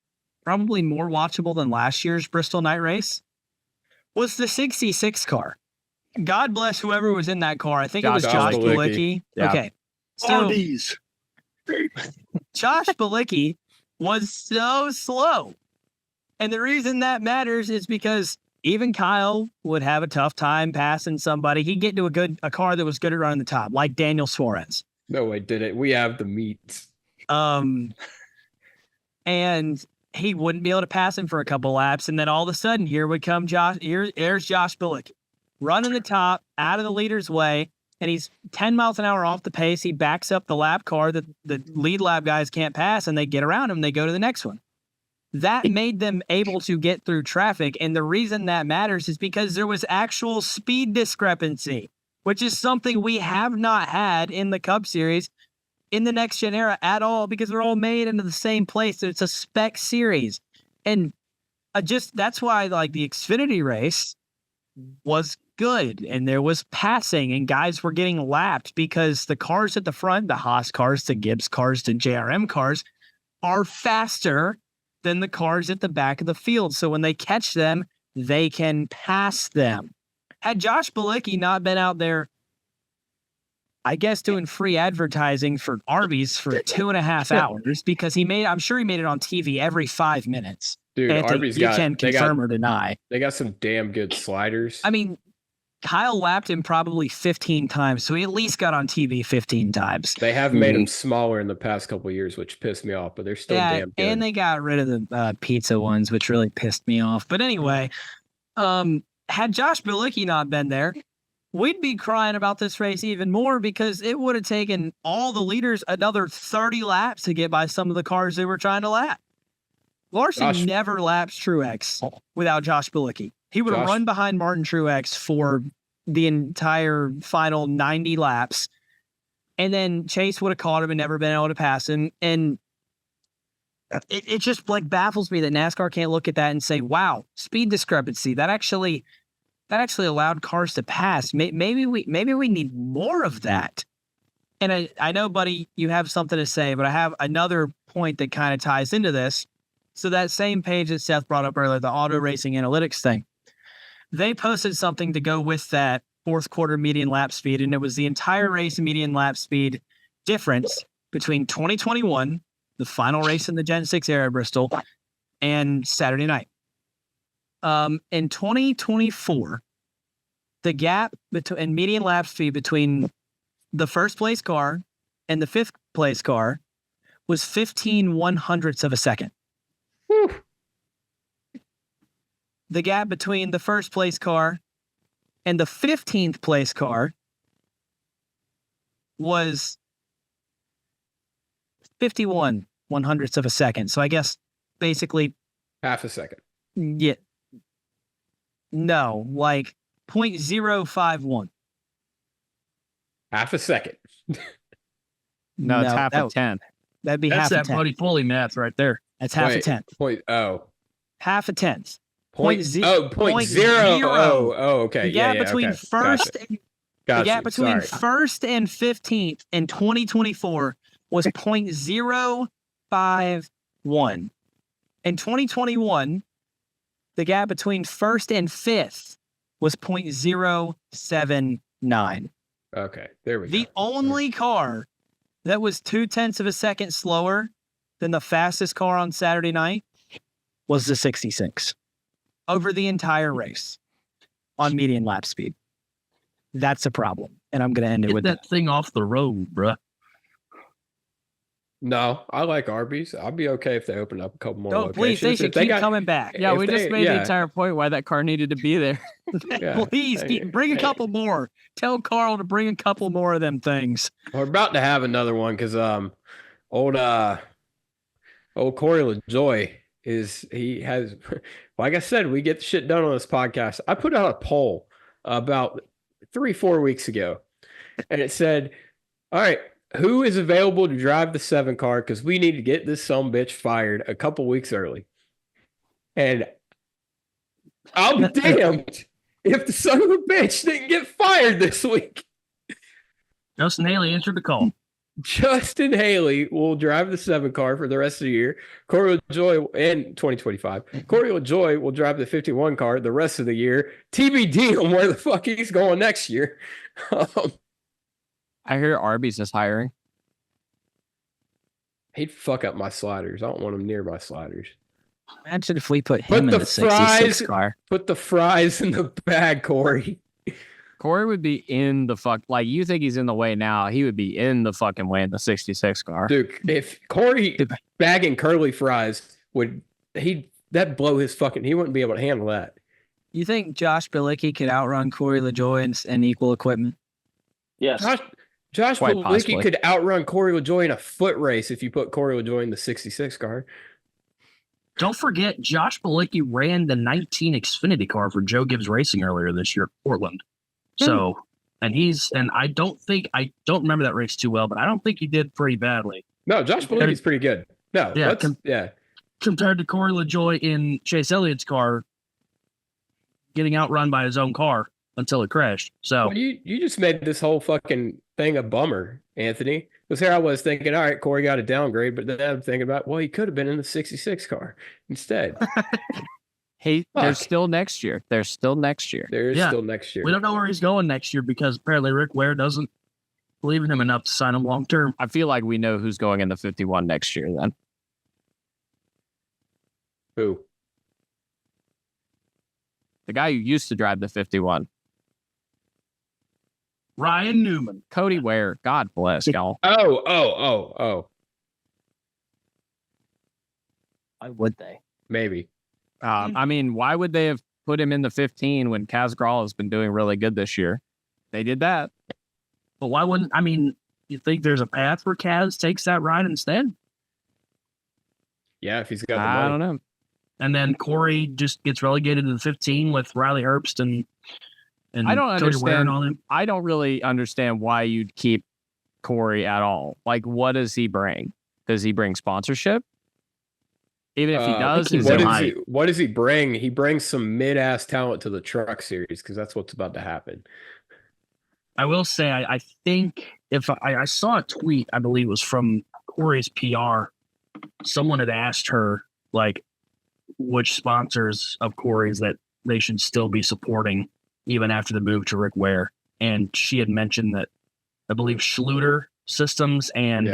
probably more watchable than last year's Bristol night race was the 66 car. God bless whoever was in that car. I think it was Josh Bilicki. Yeah. Okay. So Josh Bilicki was so slow. And the reason that matters is because even Kyle would have a tough time passing somebody. He'd get to a car that was good at running the top, like Daniel Suarez. No, I didn't. We have the meats. And he wouldn't be able to pass him for a couple laps. And then all of a sudden, here would come Josh. There's Josh Bilicki running the top out of the leader's way. And he's 10 miles an hour off the pace. He backs up the lap car that the lead lap guys can't pass, and they get around him. They go to the next one. That made them able to get through traffic. And the reason that matters is because there was actual speed discrepancy, which is something we have not had in the Cup Series in the next gen era at all, because they're all made into the same place. So it's a spec series. And that's why like the Xfinity race was good, and there was passing, and guys were getting lapped because the cars at the front, the Haas cars, the Gibbs cars, the JRM cars, are faster than the cars at the back of the field. So when they catch them, they can pass them. Had Josh Bilicki not been out there, I guess, doing free advertising for Arby's for 2.5 hours, because I'm sure he made it on TV every 5 minutes. Dude, Arby's can confirm or deny. They got some damn good sliders. I mean, Kyle lapped him probably 15 times, so he at least got on TV 15 times. They have made him smaller in the past couple of years, which pissed me off, but they're still damn good. And they got rid of the pizza ones, which really pissed me off. But anyway, had Josh Bilicki not been there, we'd be crying about this race even more, because it would have taken all the leaders another 30 laps to get by some of the cars they were trying to lap. Larson never laps Truex without Josh Bilicki. He would have run behind Martin Truex for the entire final 90 laps. And then Chase would have caught him and never been able to pass him. And it just like baffles me that NASCAR can't look at that and say, wow, speed discrepancy. That actually allowed cars to pass. Maybe we need more of that. And I know, buddy, you have something to say, but I have another point that kind of ties into this. So that same page that Seth brought up earlier, the auto racing analytics thing, they posted something to go with that fourth quarter median lap speed, and it was the entire race median lap speed difference between 2021, the final race in the Gen 6 era at Bristol, and Saturday night. In 2024, the gap in median lap speed between the first place car and the fifth place car was 15 100ths of a second. Whew. The gap between the first place car and the 15th place car was 51 100ths of a second. So I guess basically half a second. Yeah. No, like 0.051. Half a second. No, it's half a tenth. That'd be That's half a that tenth. Buddy Foley math right there. That's half a tenth. Half a tenth. Point zero. Oh, okay. The gap between first between first and 15th in 2024 was 0.051. In 2021, the gap between first and fifth was 0.079. Okay, there we go. The only car that was 0.2 of a second slower than the fastest car on Saturday night was the 66 over the entire race on median lap speed. That's a problem. And I'm going to end it with that thing off the road, bruh. No, I like Arby's. I'll be okay if they open up a couple more locations. Please, they should keep coming back. Yeah, we just made the entire point why that car needed to be there. Please, bring a couple more. Tell Carl to bring a couple more of them things. We're about to have another one because old Corey LaJoy has, like I said, we get the shit done on this podcast. I put out a poll about 3-4 weeks ago, and it said, all right, who is available to drive the 7 car? Because we need to get this sumbitch fired a couple weeks early. And I'll be damned if the son of a bitch didn't get fired this week. Justin Haley answered the call. Justin Haley will drive the 7 car for the rest of the year. Corey LaJoy in 2025. Corey LaJoy will drive the 51 car the rest of the year. TBD on where the fuck he's going next year. I hear Arby's is hiring. He'd fuck up my sliders. I don't want him near my sliders. Imagine if we put him in the 66 car. Put the fries in the bag, Corey. Corey would be in the fuck. Like, you think he's in the way now. He would be in the fucking way in the 66 car. Dude, if Corey bagging curly fries that'd blow his fucking, he wouldn't be able to handle that. You think Josh Bilicki could outrun Corey LaJoie in equal equipment? Yes. Josh Quite Bilicki possibly. could outrun Corey LaJoie in a foot race if you put Corey LaJoie in the 66 car. Don't forget, Josh Bilicki ran the 19 Xfinity car for Joe Gibbs Racing earlier this year at Portland. So, and I don't remember that race too well, but I don't think he did pretty badly. No, Josh Bilicki's pretty good. No, yeah, compared to Corey LaJoie in Chase Elliott's car, getting outrun by his own car until it crashed. So well, you just made this whole fucking thing a bummer, Anthony. Because here I was thinking, all right, Corey got a downgrade, but then I'm thinking about, well, he could have been in the 66 car instead. There's still next year. There's still next year. There's still next year. We don't know where he's going next year because apparently Rick Ware doesn't believe in him enough to sign him long term. I feel like we know who's going in the 51 next year then. Who? The guy who used to drive the 51. Ryan Newman. Cody Ware. God bless y'all. Oh. Why would they? Maybe. I mean, why would they have put him in the 15 when Kaz Grall has been doing really good this year? They did that. But why wouldn't, I mean, you think there's a path where Kaz takes that ride instead? Yeah, if he's got the money. I don't know. And then Corey just gets relegated to the 15 with Riley Herbst and I don't Cody Ware and all understand. them. I don't really understand why you'd keep Corey at all. Like, what does he bring? Does he bring sponsorship? Even if he does, what does he bring? He brings some mid-ass talent to the truck series because that's what's about to happen. I will say, I think if I saw a tweet, I believe it was from Corey's PR. Someone had asked her, like, which sponsors of Corey's that they should still be supporting even after the move to Rick Ware. And she had mentioned that I believe Schluter Systems and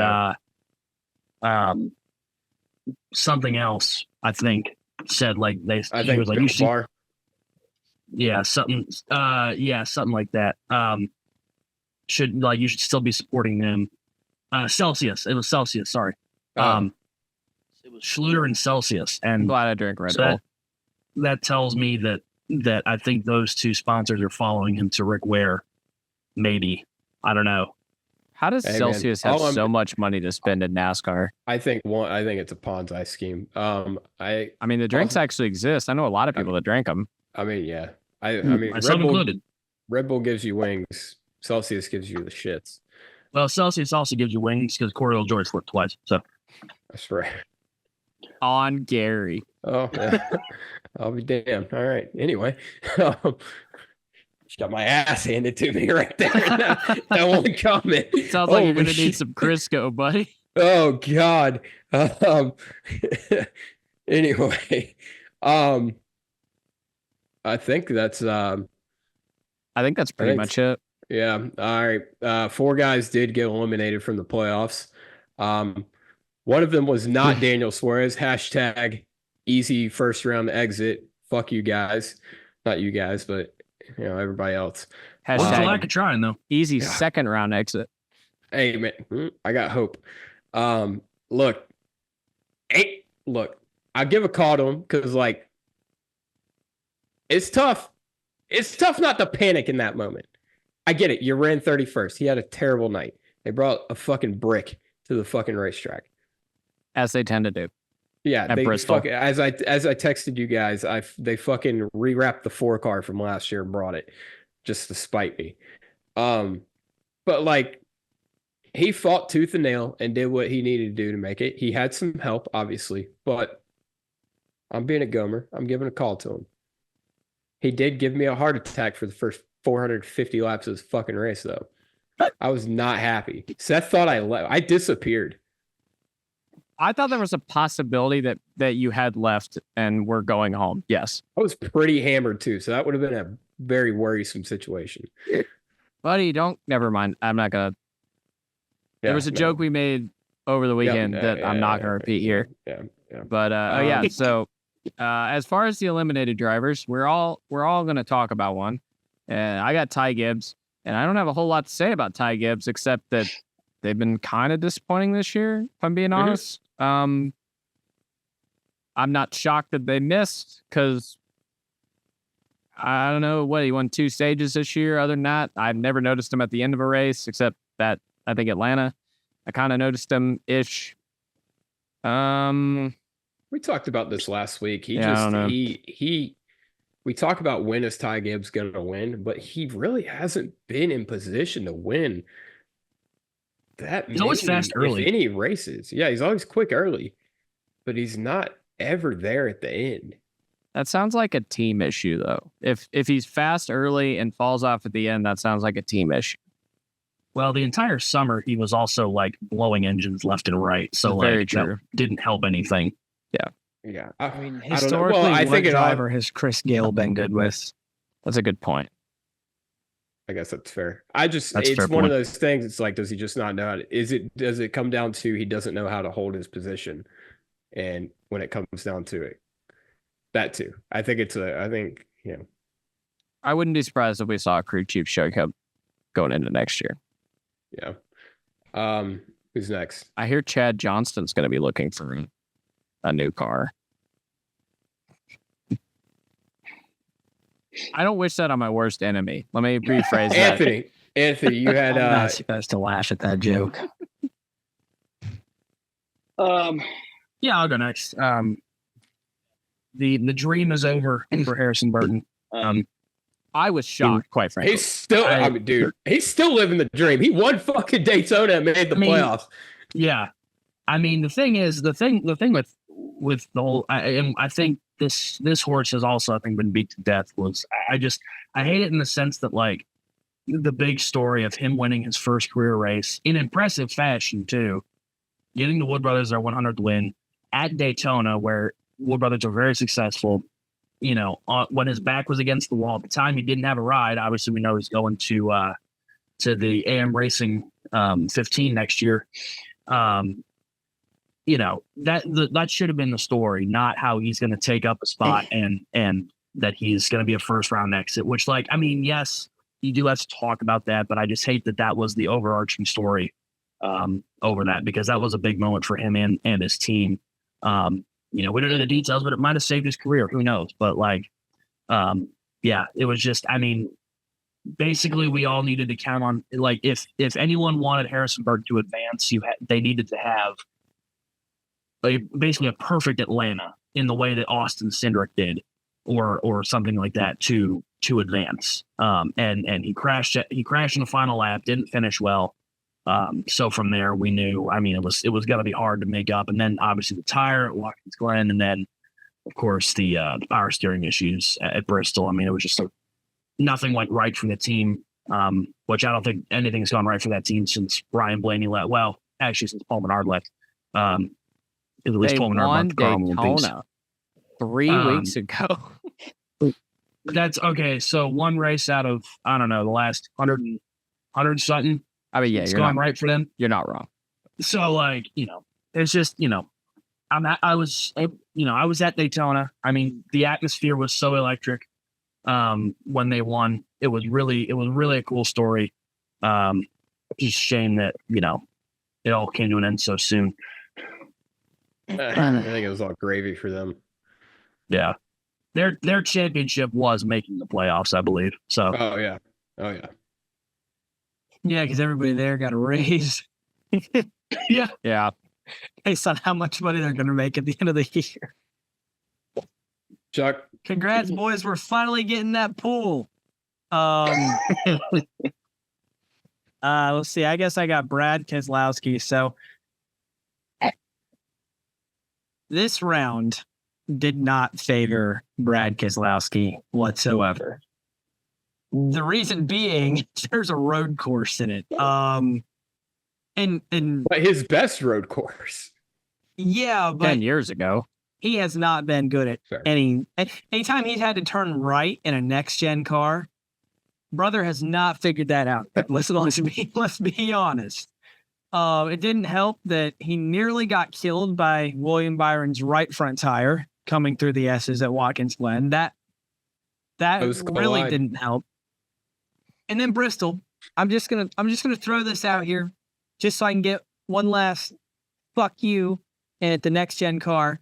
something else, I think, said like he was like, you should, bar. something like that. You should still be supporting them. Celsius. It was Celsius, sorry. It was Schluter and Celsius. And I'm glad I drink Red Bull. That tells me that I think those two sponsors are following him to Rick Ware. Maybe. I don't know. How does Celsius have so much money to spend in NASCAR? I think it's a Ponzi scheme. I mean, the drinks actually exist. I know a lot of people that drink them. I mean, yeah. I mean, Red Bull gives you wings. Celsius gives you the shits. Well, Celsius also gives you wings because Corey LaJoie flipped twice. So that's right. On Gary. Oh, yeah. I'll be damned. All right. Anyway, just got my ass handed to me right there. that one comment. Sounds like you're gonna need some Crisco, buddy. Oh God. Anyway, I think that's pretty much it. Yeah. All right. 4 guys did get eliminated from the playoffs. One of them was not Daniel Suarez. # easy first round exit. Fuck you guys. Not you guys, but everybody else. What's the lack of trying though? Easy second round exit. Hey man, I got hope. Look, I'll give a call to him because it's tough. It's tough not to panic in that moment. I get it. You ran 31st. He had a terrible night. They brought a fucking brick to the fucking racetrack. As they tend to do. Yeah, at Bristol. As I texted you guys, they fucking rewrapped the 4-car from last year and brought it just to spite me. But he fought tooth and nail and did what he needed to do to make it. He had some help, obviously, but I'm being a Gomer. I'm giving a call to him. He did give me a heart attack for the first 450 laps of this fucking race, though. I was not happy. Seth thought I disappeared. I thought there was a possibility that you had left and were going home. Yes. I was pretty hammered too, so that would have been a very worrisome situation. Buddy, never mind. I'm not gonna. There was a joke we made over the weekend that I'm not going to repeat here. Yeah. But so as far as the eliminated drivers, we're all going to talk about one. And I got Ty Gibbs, and I don't have a whole lot to say about Ty Gibbs except that they've been kind of disappointing this year, if I'm being honest. I'm not shocked that they missed because I don't know he won 2 stages this year. Other than that, I've never noticed him at the end of a race except that I think Atlanta. I kind of noticed him ish. We talked about this last week. We talk about when is Ty Gibbs going to win, but he really hasn't been in position to win he's always fast early. Any races. Yeah, he's always quick early, but he's not ever there at the end. That sounds like a team issue, though. If he's fast early and falls off at the end, that sounds like a team issue. Well, the entire summer he was also like blowing engines left and right, so Very true. That didn't help anything. Yeah, I mean, historically, I think driver has Chris Gale been good with? That's a good point. I guess that's fair. It's fair one point. of those things. It's like, does he just not know how to? Does it come down to he doesn't know how to hold his position, and when it comes down to it, that too. I think I wouldn't be surprised if we saw a crew chief shakeup going into next year. Yeah. Who's next? I hear Chad Johnston's going to be looking for a new car. I don't wish that on my worst enemy. Let me rephrase that. Anthony, you had I'm not supposed to laugh at that joke. Yeah, I'll go next. The dream is over for Harrison Burton. I was shocked, quite frankly. He's still, he's still living the dream. He won fucking Daytona and made the playoffs. Yeah, I mean, the thing with the whole, I think this horse has also, I think, been beat to death. I hate it in the sense that, like, the big story of him winning his first career race in impressive fashion too, getting the Wood Brothers their 100th win at Daytona, where Wood Brothers are very successful. You know, when his back was against the wall at the time, he didn't have a ride. Obviously, we know he's going to the AM Racing 15 next year. You know, that should have been the story, not how he's going to take up a spot and that he's going to be a first round exit. Which, like, I mean, yes, you do have to talk about that, but I just hate that was the overarching story over that, because that was a big moment for him and his team. You know, we don't know the details, but it might have saved his career. Who knows? But, like, yeah, it was just, I mean, basically we all needed to count on, like, if anyone wanted Harrison Burton to advance, they needed to have basically a perfect Atlanta in the way that Austin Cindric did, or something like that to advance. And he crashed in the final lap, didn't finish well. So from there we knew, I mean, it was going to be hard to make up. And then obviously the tire at Watkins Glen, and then of course the power steering issues at Bristol. I mean, it was just nothing went right for the team, which I don't think anything's gone right for that team since Ryan Blaney left. Well, actually since Paul Menard left. At least Paul Menard won Daytona 3 weeks ago. That's okay. So one race out of, I don't know, the last 100 something. I mean, yeah, it's gone right for them. You're not wrong. So, like, you know, it's just, you know, I was at Daytona. I mean, the atmosphere was so electric when they won. It was really a cool story. Just a shame that, you know, it all came to an end so soon. I think it was all gravy for them. Yeah. Their championship was making the playoffs, I believe. So. Oh yeah. Yeah, because everybody there got a raise. Yeah. Based on how much money they're going to make at the end of the year. Chuck. Congrats, boys. We're finally getting that pool. Let's see. I guess I got Brad Keselowski. So this round did not favor Brad Keselowski whatsoever. The reason being, there's a road course in it. And but his best road course. Yeah, but 10 years ago, he has not been good at anytime he's had to turn right in a next gen car. Brother has not figured that out. Let's be honest. It didn't help that he nearly got killed by William Byron's right front tire coming through the S's at Watkins Glen. That really didn't help. And then Bristol, I'm just gonna throw this out here, just so I can get one last fuck you at the next gen car.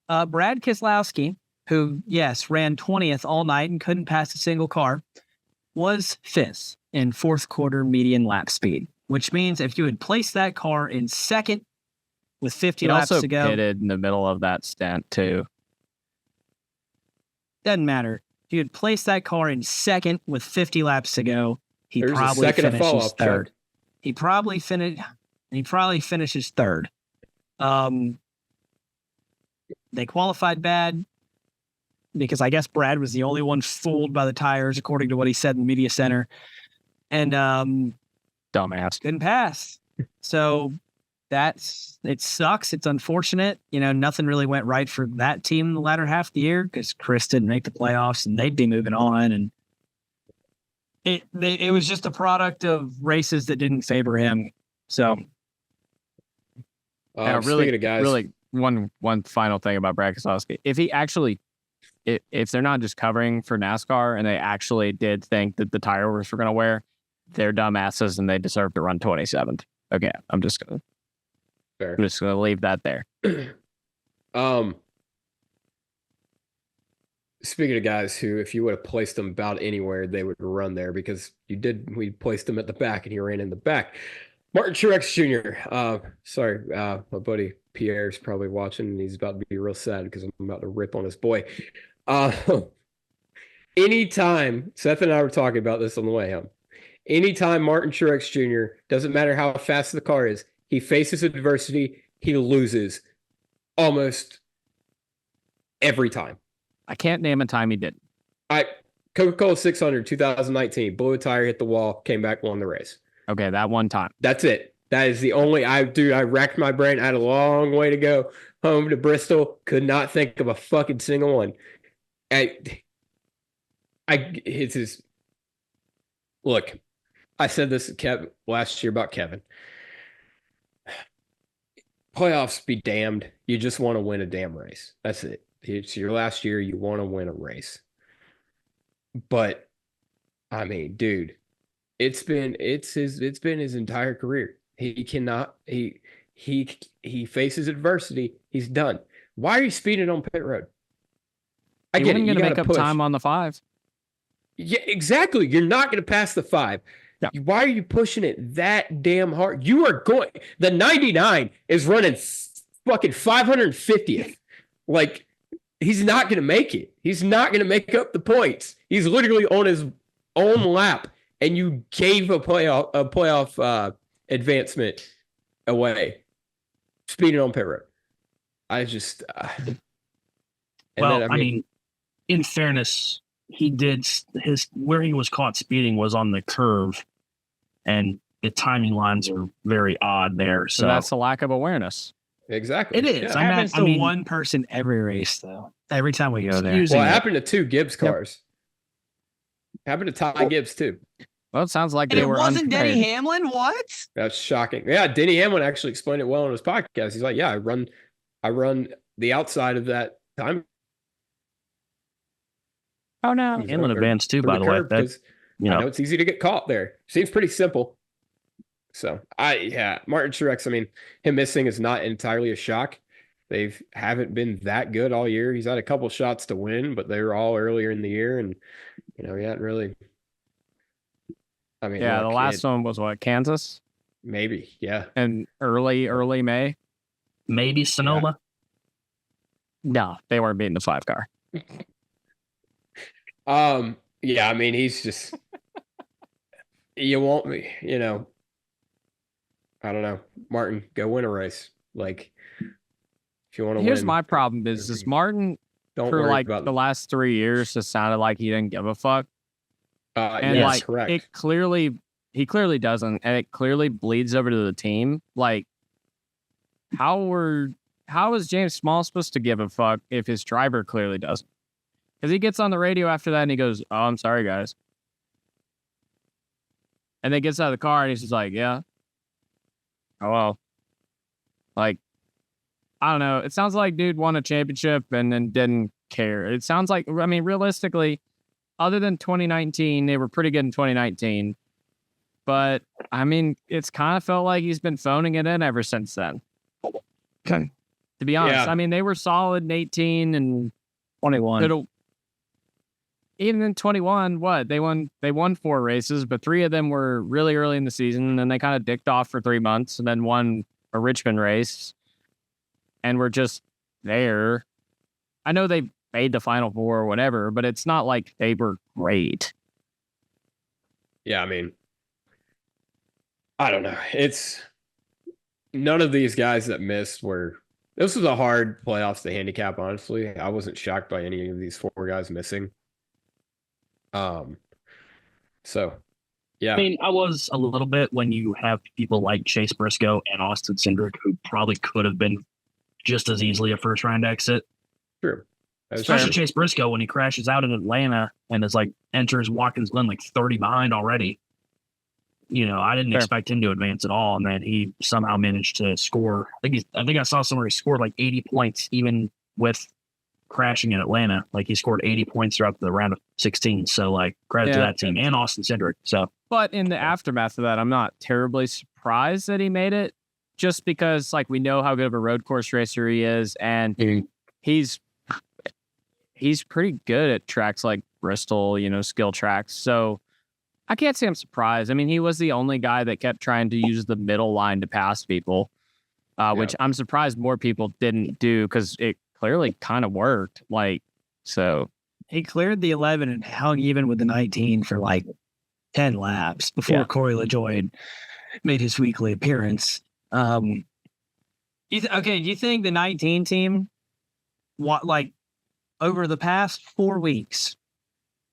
Brad Keselowski, who ran 20th all night and couldn't pass a single car, was 5th in fourth quarter median lap speed, which means if you had placed that car in second with 50 laps to go, pitted in the middle of that stint too. Doesn't matter. If you had placed that car in second with 50 laps to go, he probably finishes third. He probably finishes third. They qualified bad because I guess Brad was the only one fooled by the tires, according to what he said in the media center. And dumbass couldn't pass. So it sucks. It's unfortunate. Nothing really went right for that team in the latter half of the year because Chris didn't make the playoffs and they'd be moving on. And it was just a product of races that didn't favor him. So really one final thing about Brad Keselowski. If he actually, if they're not just covering for NASCAR and they actually did think that the tire were going to wear, they're dumbasses and they deserve to run 27th. Okay, I'm just gonna leave that there. Speaking of guys who, if you would have placed them about anywhere, they would run there because we placed them at the back and he ran in the back. Martin Truex Jr. Sorry, my buddy Pierre's probably watching and he's about to be real sad because I'm about to rip on his boy. Anytime, Seth and I were talking about this on the way home. Anytime Martin Truex Jr., doesn't matter how fast the car is, he faces adversity, he loses almost every time. I can't name a time he didn't. Coca-Cola 600, 2019, blew a tire, hit the wall, came back, won the race. Okay, that one time. That's it. That is the only, I racked my brain. I had a long way to go home to Bristol. Could not think of a fucking single one. Look, I said this to Kevin last year about Kevin. Playoffs be damned. You just want to win a damn race. That's it. It's your last year. You want to win a race. But I mean, dude, it's been his entire career. He faces adversity. He's done. Why are you speeding on pit road? I get it. You're going to make up time on the 5. Yeah, exactly. You're not going to pass the 5. No. Why are you pushing it that damn hard? You are going. The 99 is running fucking 550th. Like, he's not going to make it. He's not going to make up the points. He's literally on his own lap, and you gave a playoff advancement away, speeding on pit road. I just. I mean, in fairness, he did where he was caught speeding was on the curve, and the timing lines are very odd there. So that's a lack of awareness. Exactly. It is. Yeah. It happens to one person every race, though. Every time we go there. Well, it happened to 2 Gibbs cars. Yep. Happened to Ty Gibbs too. Well, it sounds like and they were wasn't unprepared. Denny Hamlin? What? That's shocking. Yeah, Denny Hamlin actually explained it well on his podcast. He's like, "Yeah, I run the outside of that time." Oh no, Hamlin advanced too, by the way. I know it's easy to get caught there. Seems pretty simple. So Martin Truex. I mean, him missing is not entirely a shock. They haven't been that good all year. He's had a couple shots to win, but they were all earlier in the year, and he hadn't really. I mean, the last one was what, Kansas? Maybe, yeah. And early May. Maybe Sonoma. Yeah. No, they weren't beating the 5 car. Yeah, I mean, he's just. You want me, I don't know, Martin, go win a race. Like, if you want to win. Here's my problem is Martin for like the last 3 years just sounded like he didn't give a fuck. And yes, correct. He clearly doesn't, and it clearly bleeds over to the team. Like, how is James Small supposed to give a fuck if his driver clearly doesn't? Because he gets on the radio after that and he goes, "Oh, I'm sorry, guys." And then gets out of the car and he's just like, "Yeah, Oh, well, like, I don't know. It sounds like dude won a championship and then didn't care. It sounds like, I mean, realistically, other than 2019, they were pretty good in 2019. But, I mean, it's kind of felt like he's been phoning it in ever since then. Okay. To be honest, Yeah. I mean, they were solid in 18 and 21. even in 21, what? They won 4 races, but 3 of them were really early in the season, and then they kind of dicked off for 3 months and then won a Richmond race. And we're just there. I know they made the Final Four or whatever, but it's not like they were great. Yeah, I mean, I don't know. It's none of these guys that missed were. This was a hard playoffs to handicap, honestly. I wasn't shocked by any of these 4 guys missing. So, yeah. I mean, I was a little bit when you have people like Chase Briscoe and Austin Cindric, who probably could have been just as easily a first round exit. True. Especially Chase Briscoe when he crashes out in Atlanta and is like enters Watkins Glen like 30 behind already. You know, I didn't expect him to advance at all, and then he somehow managed to score. I think I saw somewhere he scored like 80 points even with crashing in Atlanta. Like he scored 80 points throughout the round of 16. So like credit to that team and Austin Cindric. So, but in the aftermath of that, I'm not terribly surprised that he made it, just because like we know how good of a road course racer he is, and he's pretty good at tracks like Bristol, you know, skill tracks. So I can't say I'm surprised. I mean, he was the only guy that kept trying to use the middle line to pass people, which I'm surprised more people didn't do because it clearly kind of worked. Like, so he cleared the 11 and hung even with the 19 for like 10 laps before Corey LaJoy made his weekly appearance. Do you think the 19 team, over the past 4 weeks,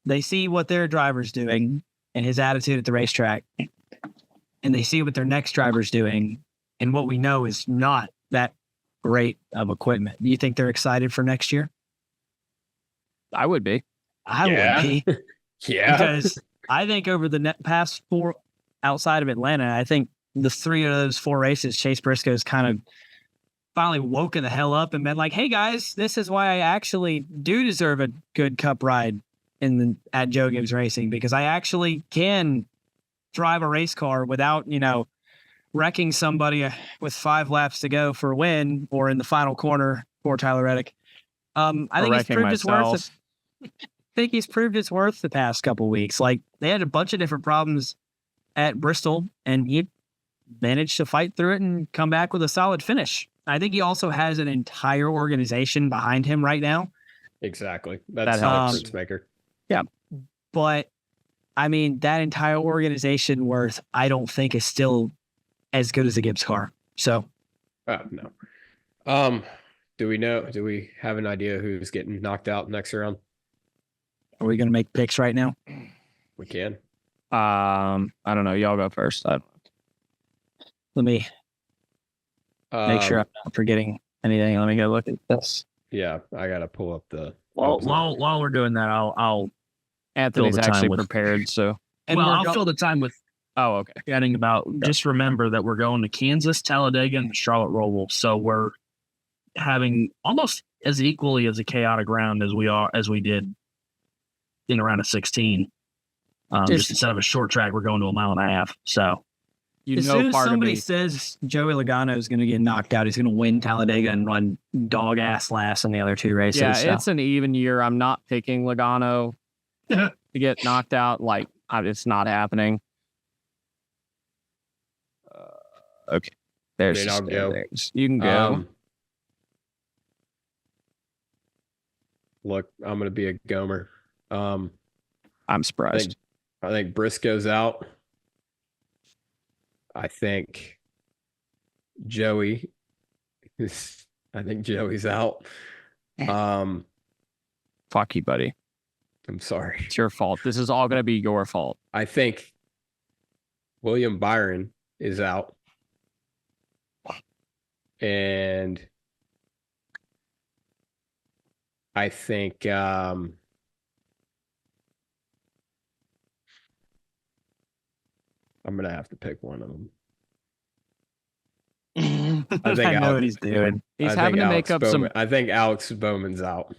they see what their driver's doing and his attitude at the racetrack, and they see what their next driver's doing, and what we know is not that great of equipment. Do you think they're excited for next year? I would be. I would be. Yeah. Because I think over the past 4 outside of Atlanta, I think the 3 of those 4 races, Chase Briscoe's kind of finally woken the hell up and been like, hey guys, this is why I actually do deserve a good cup ride at Joe Gibbs Racing, because I actually can drive a race car without, wrecking somebody with 5 laps to go for a win or in the final corner for Tyler Reddick. I think he's proved his worth. I think he's proved his worth the past couple of weeks. Like, they had a bunch of different problems at Bristol, and he managed to fight through it and come back with a solid finish. I think he also has an entire organization behind him right now. Exactly. That helps. Difference maker. Yeah. But, I mean, that entire organization worth, I don't think, is still as good as a Gibbs car. So. No. Do we have an idea who's getting knocked out next round? Are we going to make picks right now? We can. I don't know. Y'all go first. Let me make sure I'm not forgetting anything. Let me go look at this. Yeah, I got to pull up the. While we're doing that, I'll Anthony's actually prepared, so. And I'll fill the time with. Oh, okay. Forgetting about. Just remember that we're going to Kansas, Talladega, and Charlotte Roval, so we're having almost as equally as a chaotic round as we did in a round of 16. Just instead of a short track, we're going to a mile and a half. So, as soon as somebody says Joey Logano is going to get knocked out, he's going to win Talladega and run dog ass last in the other 2 races. Yeah, so. It's an even year. I'm not picking Logano to get knocked out. Like, it's not happening. Okay, there's. I'll go. You can go. Look, I'm going to be a gomer. I'm surprised. I think Briscoe's out. I think Joey's out. Fuck you, buddy. I'm sorry. It's your fault. This is all going to be your fault. I think William Byron is out. And I think I'm going to have to pick one of them. I think know what he's doing. He's having to make up some. I think Alex Bowman's out.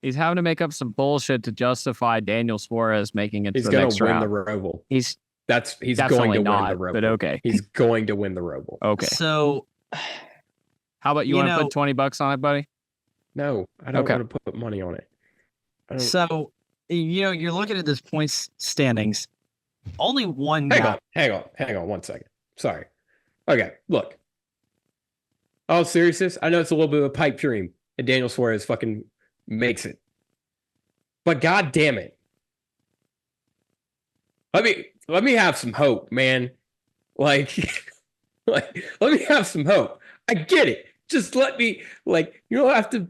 He's having to make up some bullshit to justify Daniel Suarez making it to the He's next round. going to win the Roval. He's going definitely to not, win the Roval. but okay. He's going to win the Roval. Okay. So, how about you want to put $20 on it, buddy? No, I don't want to put money on it. So, you're looking at this points standings. Only one guy. Hang on 1 second. Sorry. Okay, look. All seriousness, I know it's a little bit of a pipe dream, and Daniel Suarez fucking makes it. But god damn it. Let me have some hope, man. Like let me have some hope. I get it. Just let me, you don't have to,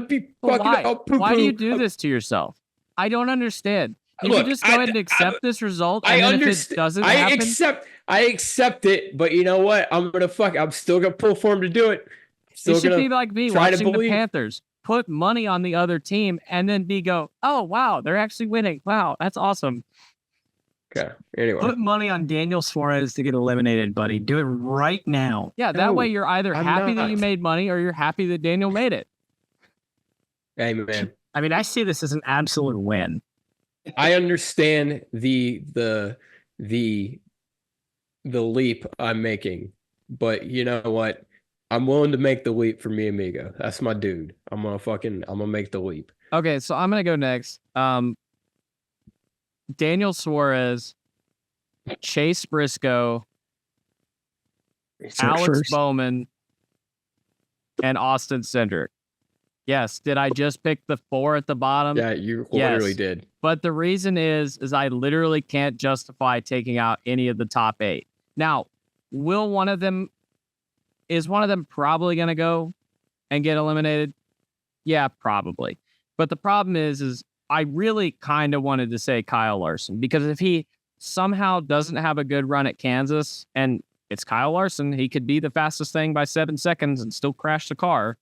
be fucking out poo-poo. Why do you do this to yourself? I don't understand. You can just go ahead and accept this result, and then if it doesn't happen... I accept it, but you know what? I'm still gonna pull for him to do it. You should be like me watching the Panthers. Put money on the other team, and then go, oh, wow, they're actually winning. Wow, that's awesome. Okay, anyway. Put money on Daniel Suarez to get eliminated, buddy. Do it right now. Yeah, that way you're either happy that you made money or you're happy that Daniel made it. Hey, man. I mean, I see this as an absolute win. I understand the leap I'm making, but you know what? I'm willing to make the leap for mi amigo. That's my dude. I'm gonna make the leap. Okay, so I'm gonna go next. Daniel Suarez, Chase Briscoe, Alex Bowman, and Austin Cindric. Yes, did I just pick the 4 at the bottom? Yeah, you literally did. But the reason is I literally can't justify taking out any of the top 8. Now, is one of them probably going to go and get eliminated? Yeah, probably. But the problem is I really kind of wanted to say Kyle Larson, because if he somehow doesn't have a good run at Kansas, and it's Kyle Larson, he could be the fastest thing by 7 seconds and still crash the car.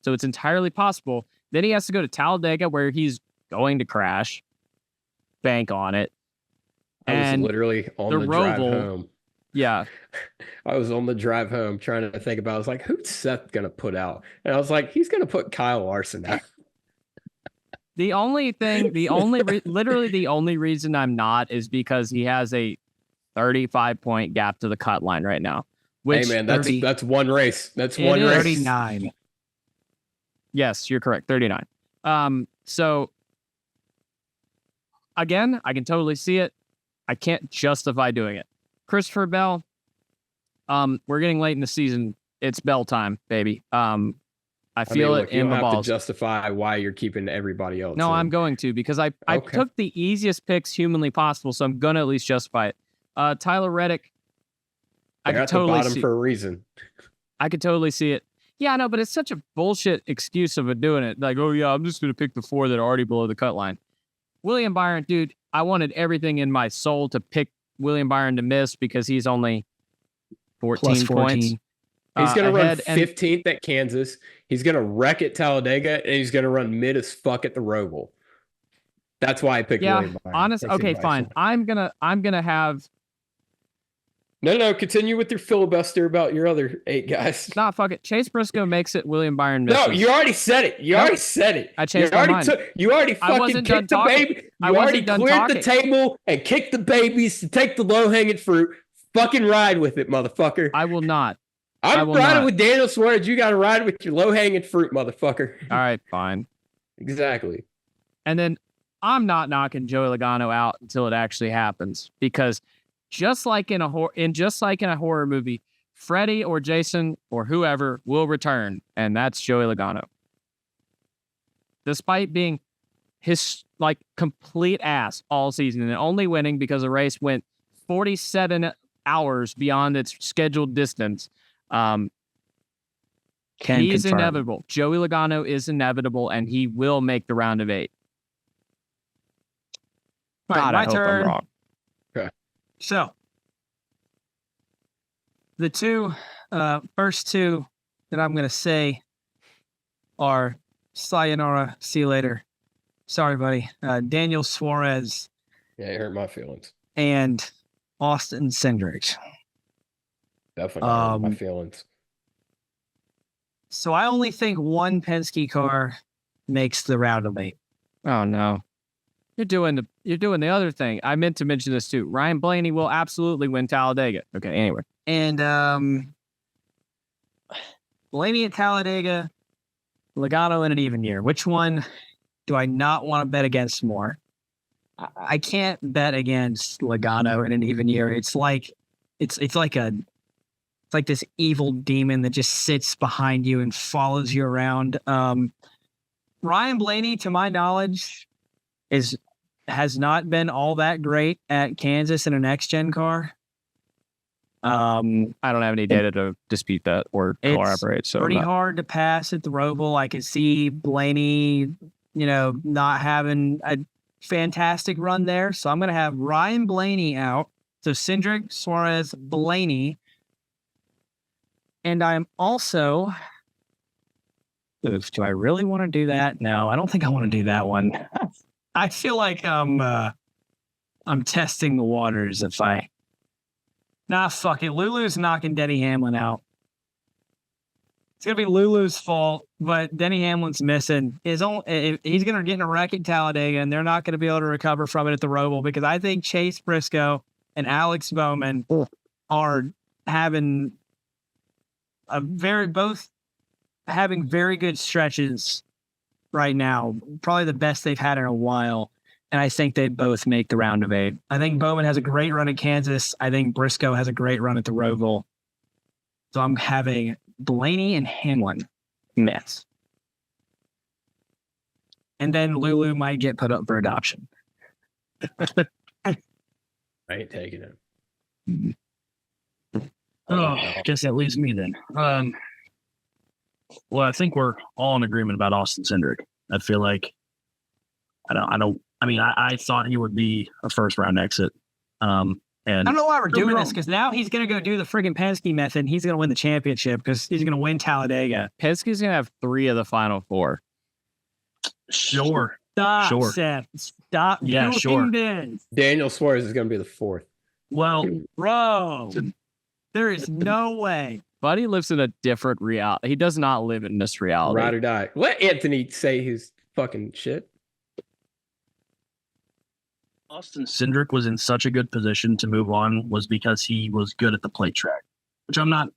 So it's entirely possible. Then he has to go to Talladega, where he's going to crash. Bank on it. I was literally on the drive home. Yeah. I was on the drive home trying to think about, I was like, who's Seth going to put out? And I was like, he's going to put Kyle Larson out. Literally the only reason I'm not is because he has a 35-point gap to the cut line right now. Hey man, that's one race. That's one race. 39. Yes, you're correct. 39. So again, I can totally see it. I can't justify doing it. Christopher Bell, we're getting late in the season. It's Bell time, baby. I feel it in the balls. You don't have to justify why you're keeping everybody else. No, I'm going to, because I took the easiest picks humanly possible, so I'm gonna at least justify it. Tyler Reddick, I could totally see for a reason. I could totally see it. Yeah, I know, but it's such a bullshit excuse of doing it. Like, oh yeah, I'm just gonna pick the 4 that are already below the cut line. William Byron, dude, I wanted everything in my soul to pick William Byron to miss because he's only 14 points. He's going to run 15th at Kansas. He's going to wreck at Talladega, and he's going to run mid as fuck at the Roval. That's why I picked William Byron. Okay, fine. I'm gonna have. No. Continue with your filibuster about your other 8 guys. Nah, fuck it. Chase Briscoe makes it. William Byron misses. No, you already said it. Already said it. I changed my mind. You already fucking kicked the baby. You already cleared the table and kicked the babies to take the low-hanging fruit. Fucking ride with it, motherfucker. I will not. I'm riding with Daniel Suarez. You got to ride with your low-hanging fruit, motherfucker. All right, fine. Exactly. And then I'm not knocking Joey Logano out until it actually happens, because just like in a horror movie, Freddy or Jason or whoever will return, and that's Joey Logano. Despite being his complete ass all season and only winning because the race went 47 hours beyond its scheduled distance. He's inevitable. Joey Logano is inevitable, and he will make the round of 8. God, I hope I'm wrong. Okay. So, the first two that I'm going to say are sayonara, see you later. Sorry, buddy. Daniel Suarez. Yeah, it hurt my feelings. And Austin Cindric. Definitely hurt my feelings. So I only think one Penske car makes the round of 8. Oh no. You're doing the other thing. I meant to mention this too. Ryan Blaney will absolutely win Talladega. Okay, anyway. And Blaney at Talladega, Logano in an even year. Which one do I not want to bet against more? I can't bet against Logano in an even year. It's like this evil demon that just sits behind you and follows you around. Ryan Blaney, to my knowledge, has not been all that great at Kansas in a next gen car. I don't have any data to dispute that or corroborate. So pretty hard to pass at the Roval. I could see Blaney, not having a fantastic run there. So I'm going to have Ryan Blaney out. So Cindric, Suarez, Blaney. And I'm also... do I really want to do that? No, I don't think I want to do that one. I feel like I'm testing the waters if I... Nah, fuck it. Lulu's knocking Denny Hamlin out. It's going to be Lulu's fault, but Denny Hamlin's missing. He's going to get in a wreck at Talladega, and they're not going to be able to recover from it at the Roval because I think Chase Briscoe and Alex Bowman are having both having very good stretches right now. Probably the best they've had in a while. And I think they both make the round of 8. I think Bowman has a great run at Kansas. I think Briscoe has a great run at the Roval. So I'm having Blaney and Hamlin miss. And then Lulu might get put up for adoption. I ain't taking it. Oh, I guess that leaves me then. Well, I think we're all in agreement about Austin Cindric. I feel like I thought he would be a first round exit. And I don't know why we're doing this because now he's going to go do the friggin' Penske method and he's going to win the championship because he's going to win Talladega. Penske's going to have 3 of the final 4. Sure. Stop, sure. Seth. Stop. Yeah, sure. This. Daniel Suarez is going to be the 4th. Well, bro, there is no way. Buddy lives in a different reality. He does not live in this reality. Ride or die. Let Anthony say his fucking shit. Austin Cindric was in such a good position to move on was because he was good at the plate track, which I'm not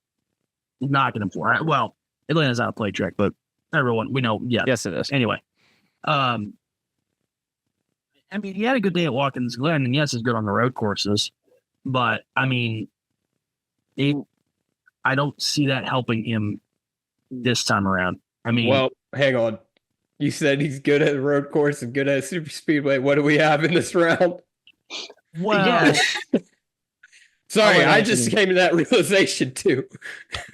knocking him for. Well, Atlanta's not a plate track, but everyone, we know, Yes, it is. Anyway, I mean, he had a good day at Watkins Glen, and yes, he's good on the road courses, but I mean, I don't see that helping him this time around. I mean, well, hang on. You said he's good at the road course and good at super speedway. What do we have in this round? Well, yes. Sorry, I just came to that realization too.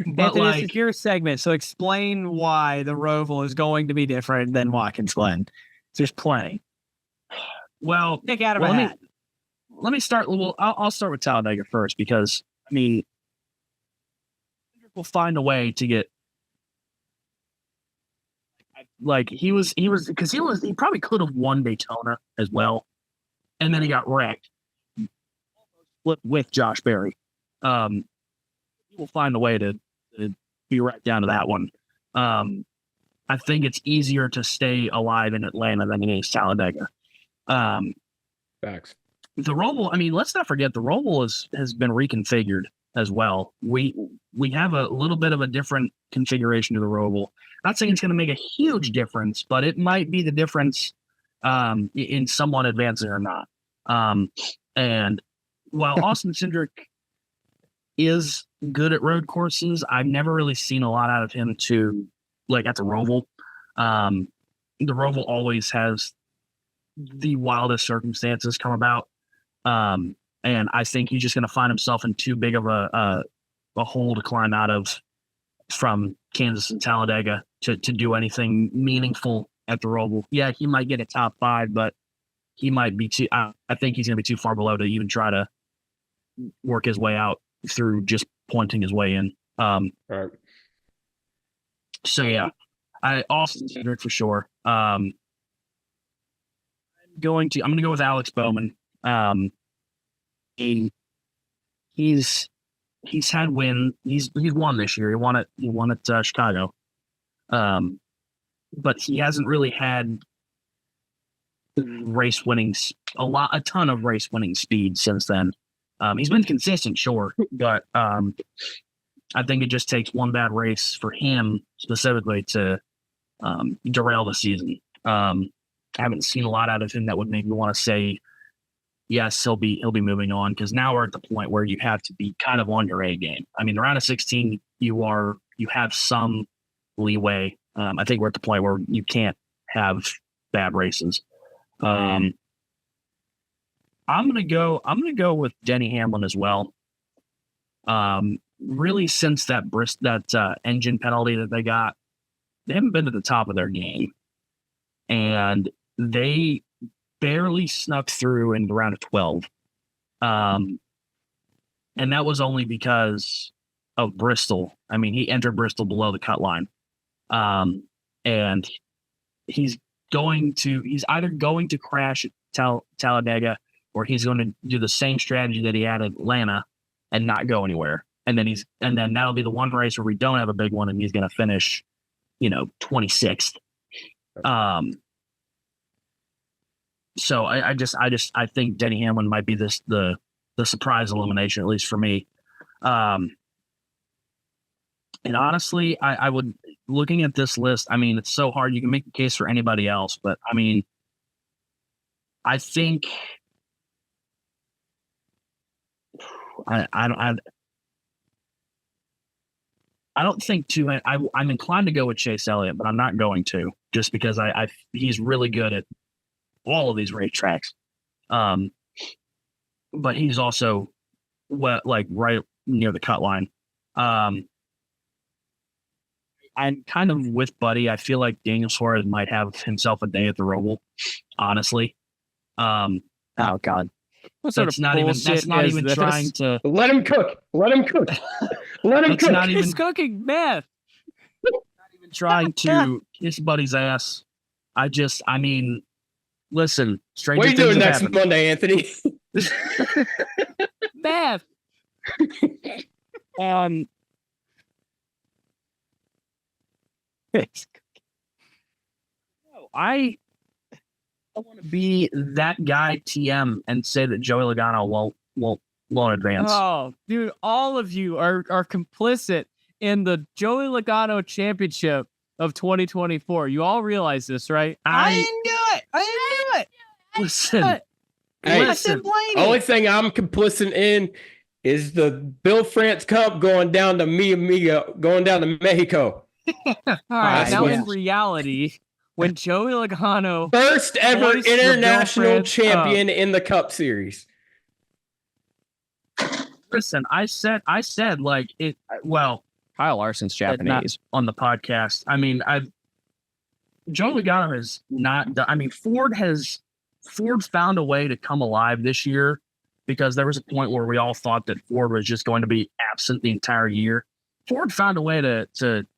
But this is your segment, so explain why the Roval is going to be different than Watkins Glen. There's plenty. Well, pick out of a hat. Let me start. Well, I'll start with Talladega first because I mean, we'll find a way to get. Like he probably could have won Daytona as well, and then he got wrecked with Josh Berry. He will find a way to be right down to that one. I think it's easier to stay alive in Atlanta than it is Talladega. Facts. The Roval, I mean, let's not forget the Roval has been reconfigured as well. We have a little bit of a different configuration to the Roval. Not saying it's going to make a huge difference, but it might be the difference in someone advancing or not. And while Austin Cindric is good at road courses, I've never really seen a lot out of him to like at the Roval. The Roval always has the wildest circumstances come about. And I think he's just going to find himself in too big of a hole to climb out of from Kansas and Talladega to do anything meaningful at the Roval. Yeah, he might get a top 5, but he might be too. I think he's going to be too far below to even try to work his way out through just pointing his way in. All right. So yeah, Austin Cindric for sure. I'm going to go with Alex Bowman. He's had win. He's won this year. He won at Chicago. But he hasn't really had a ton of race winning speed since then. He's been consistent, sure, but I think it just takes one bad race for him specifically to derail the season. I haven't seen a lot out of him that would make me want to say, yes, he'll be moving on, because now we're at the point where you have to be kind of on your A game. I mean, the round of 16, you have some leeway. I think we're at the point where you can't have bad races. I'm gonna go with Denny Hamlin as well. Really, since that engine penalty that they got, they haven't been at the top of their game, and they barely snuck through in the round of 12. And that was only because of Bristol. I mean, he entered Bristol below the cut line. And he's either going to crash at Talladega, or he's going to do the same strategy that he had at Atlanta and not go anywhere. And then that'll be the one race where we don't have a big one, and he's going to finish, 26th. So I think Denny Hamlin might be the surprise elimination, at least for me. And honestly, I would, looking at this list, I mean, it's so hard. You can make the case for anybody else, but I mean, I think I don't think I'm inclined to go with Chase Elliott, but I'm not going to, just because he's really good at all of these racetracks. But he's also right near the cut line. I'm kind of with Buddy. I feel like Daniel Suarez might have himself a day at the Roval, honestly. Oh God. That's not even trying to let him cook. Let him cook. He's cooking meth. Not even trying to kiss Buddy's ass. I mean, listen, stranger what are you things doing have next happened. Monday, Anthony? Meth. I want to be that guy TM and say that Joey Logano won't advance. Oh, dude, all of you are complicit in the Joey Logano championship of 2024. You all realize this, right? I didn't do it. Listen. Hey, only thing I'm complicit in is the Bill France Cup going down to Mexico. All right, now in reality, when Joey Logano, first ever international champion in the Cup Series. Listen, I said like it. Well, Kyle Larson's Japanese on the podcast. I mean, Joey Logano has not done. I mean, Ford found a way to come alive this year, because there was a point where we all thought that Ford was just going to be absent the entire year. Ford found a way to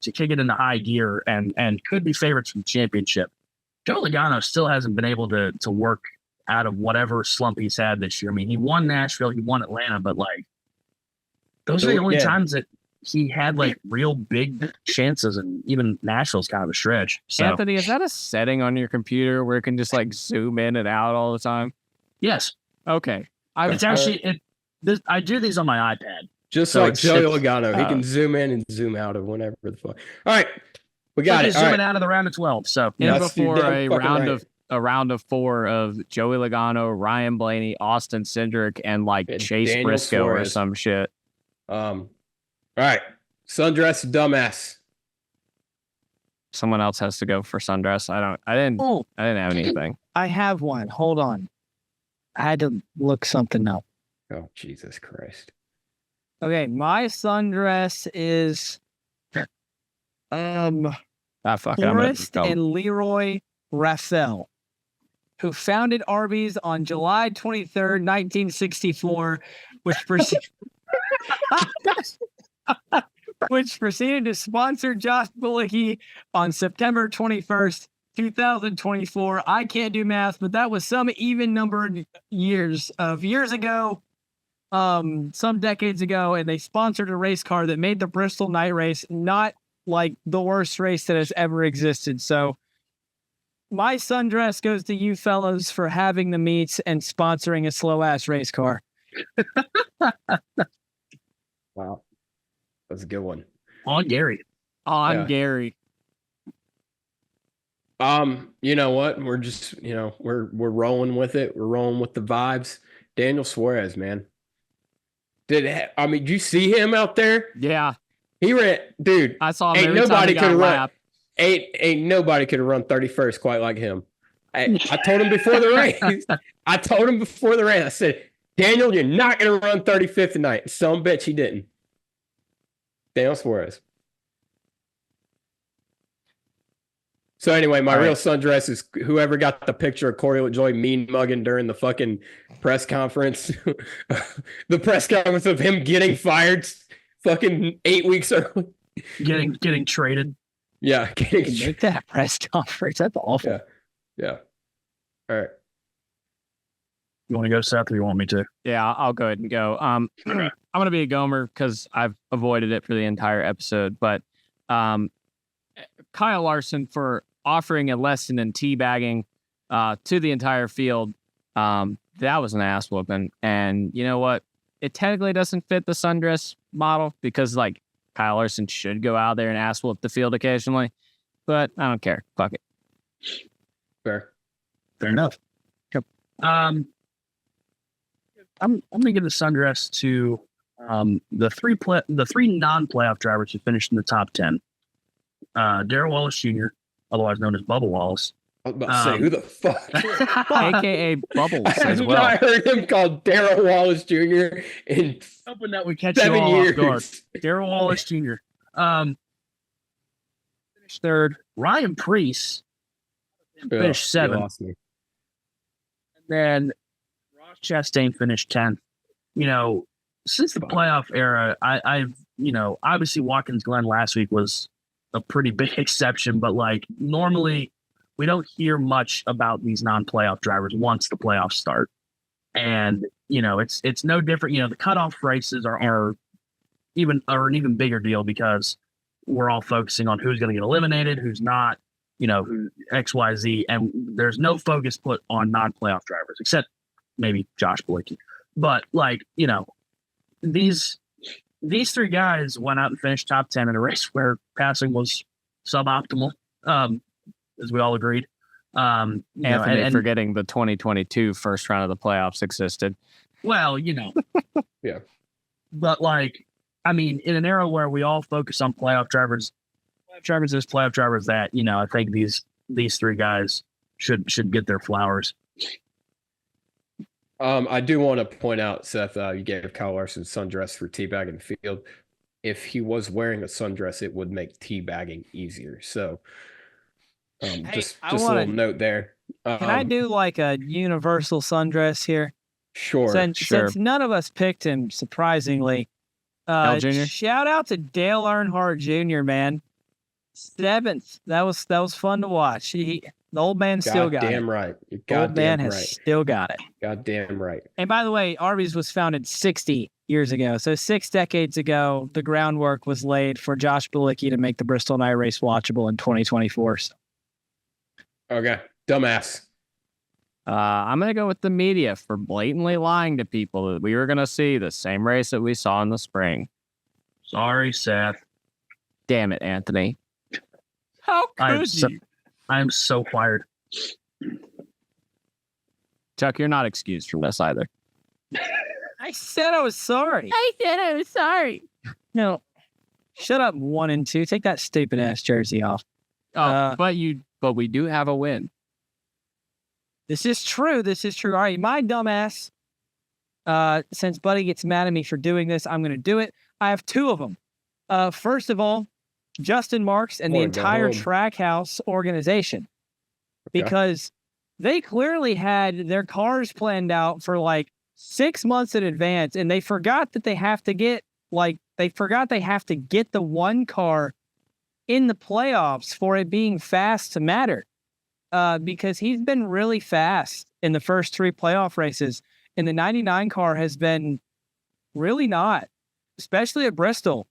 kick it into high gear and could be favorites for the championship. Joe Logano still hasn't been able to work out of whatever slump he's had this year. I mean, he won Nashville, he won Atlanta, but like those are the only times that he had like real big chances, and even Nashville's kind of a stretch. So, Anthony, is that a setting on your computer where it can just like zoom in and out all the time? Yes. Okay. It's actually I do these on my iPad. Just so like Joey Logano, he can zoom in and zoom out of whenever the fuck. All right, we got it. Zooming out of the round of 12. So before a round of 4 of Joey Logano, Ryan Blaney, Austin Cindric, and Chase Daniel Briscoe Suarez. or some shit. All right, sundress dumbass. Someone else has to go for sundress. I didn't have anything. I have one. Hold on. I had to look something up. Oh, Jesus Christ. Okay, my sundress is Forrest and Leroy Raphael, who founded Arby's on July 23rd, 1964, which proceeded to sponsor Josh Bilicki on September 21st, 2024. I can't do math, but that was some even numbered years ago. Some decades ago, and they sponsored a race car that made the Bristol night race not like the worst race that has ever existed. So my sundress goes to you fellas for having the meats and sponsoring a slow ass race car. Wow. That's a good one. On Gary. On Yeah. Gary. You know what? We're just, we're rolling with it. We're rolling with the vibes. Daniel Suarez, man. Did you see him out there? Yeah. He ran, dude. I saw him Ain't every time nobody he could got a run. lap. Ain't nobody could have run 31st quite like him. I told him before the race. I said, Daniel, you're not going to run 35th tonight. Some bitch he didn't. Daniel Suarez. So anyway, my real sundress is whoever got the picture of Corey LaJoy mean mugging during the fucking press conference. The press conference of him getting fired fucking 8 weeks early. Getting traded. Yeah. Make that press conference. That's awful. Yeah. All right. You want to go, Seth, or you want me to? Yeah, I'll go ahead and go. I'm going to be a Gomer because I've avoided it for the entire episode. But Kyle Larson for offering a lesson in teabagging to the entire field. That was an ass whooping. And you know what? It technically doesn't fit the sundress model because, like, Kyle Larson should go out there and ass whoop the field occasionally. But I don't care. Fuck it. Fair enough. Yep. I'm gonna give the sundress to the three non-playoff drivers who finished in the top 10. Darrell Wallace Jr., otherwise known as Bubba Wallace. I was about to say, who the fuck? AKA Bubbles as I well. heard him called Darrell Wallace Jr. in Hoping that we catch 7 you all years. off guard. Darrell Wallace Jr. Finished third. Ryan Preece finished 7th. lost me. Then Ross Chastain finished 10th. Since the playoff era, I've obviously Watkins Glen last week was a pretty big exception, but like normally we don't hear much about these non-playoff drivers once the playoffs start. And, it's no different. The cutoff races are an even bigger deal because we're all focusing on who's going to get eliminated, who's not, who X, Y, Z. And there's no focus put on non-playoff drivers, except maybe Josh Bilicki. But these three guys went out and finished top 10 in a race where passing was suboptimal, as we all agreed. Anthony forgetting the 2022 first round of the playoffs existed. Well, Yeah. But in an era where we all focus on playoff drivers this, playoff drivers that, I think these three guys should get their flowers. I do want to point out, Seth, you gave Kyle Larson sundress for teabagging the field. If he was wearing a sundress, it would make teabagging easier. So just a little note there. Can I do like a universal sundress here? Sure. Since none of us picked him, surprisingly. Dale Jr.? Shout out to Dale Earnhardt Jr., man. 7th. That was fun to watch. The old man still got it. Goddamn right. The old man has still got it. Goddamn right. And by the way, Arby's was founded 60 years ago. So 6 decades ago, the groundwork was laid for Josh Bilicki to make the Bristol night race watchable in 2024. So. Okay. Dumbass. I'm going to go with the media for blatantly lying to people that we were going to see the same race that we saw in the spring. Sorry, Seth. Damn it, Anthony. How could you? I'm so fired. Chuck, you're not excused from this either. I said I was sorry. No. Shut up, 1 and 2. Take that stupid ass jersey off. But we do have a win. This is true. All right, my dumbass. Since Buddy gets mad at me for doing this, I'm going to do it. I have 2 of them. First of all, Justin Marks and the entire Trackhouse organization, because they clearly had their cars planned out for like 6 months in advance, and they forgot that they have to get the one car in the playoffs for it being fast to matter. Because he's been really fast in the first 3 playoff races, and the 99 car has been really not, especially at Bristol.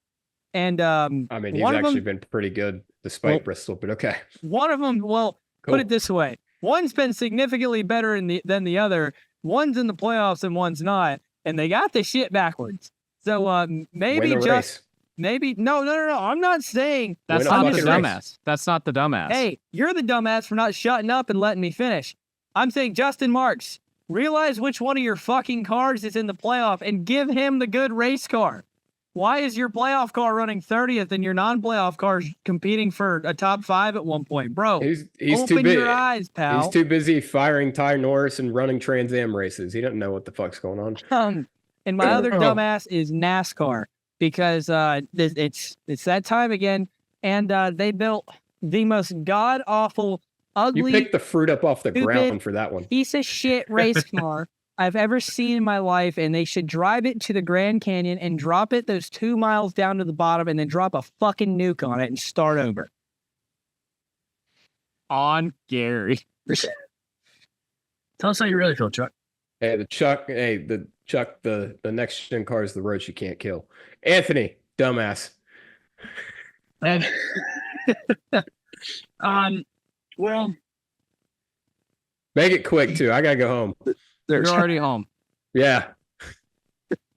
And I mean, he's one of actually them, been pretty good despite Bristol, but okay. one of them, well, Cool. put it this way. One's been significantly better than the other. One's in the playoffs and one's not. And they got the shit backwards. So maybe Win the race. maybe no. I'm not saying That's Win a not the fucking race. dumbass. That's not the dumbass. Hey, you're the dumbass for not shutting up and letting me finish. I'm saying Justin Marks, realize which one of your fucking cars is in the playoff and give him the good race car. Why is your playoff car running 30th and your non-playoff car's competing for a top 5 at one point? Bro, He's open too busy. your eyes, pal. He's too busy firing Ty Norris and running Trans Am races. He doesn't know what the fuck's going on. And my other dumbass is NASCAR because it's that time again, and they built the most god-awful, You ugly, picked the fruit up off the stupid ground for that one. piece of shit race car I've ever seen in my life, and they should drive it to the Grand Canyon and drop it those 2 miles down to the bottom and then drop a fucking nuke on it and start over. On Gary. Tell us how you really feel, Chuck. Hey, the next gen car is the road you can't kill. Anthony, dumbass. And, well, Make it quick too. I gotta go home. You're already home. Yeah.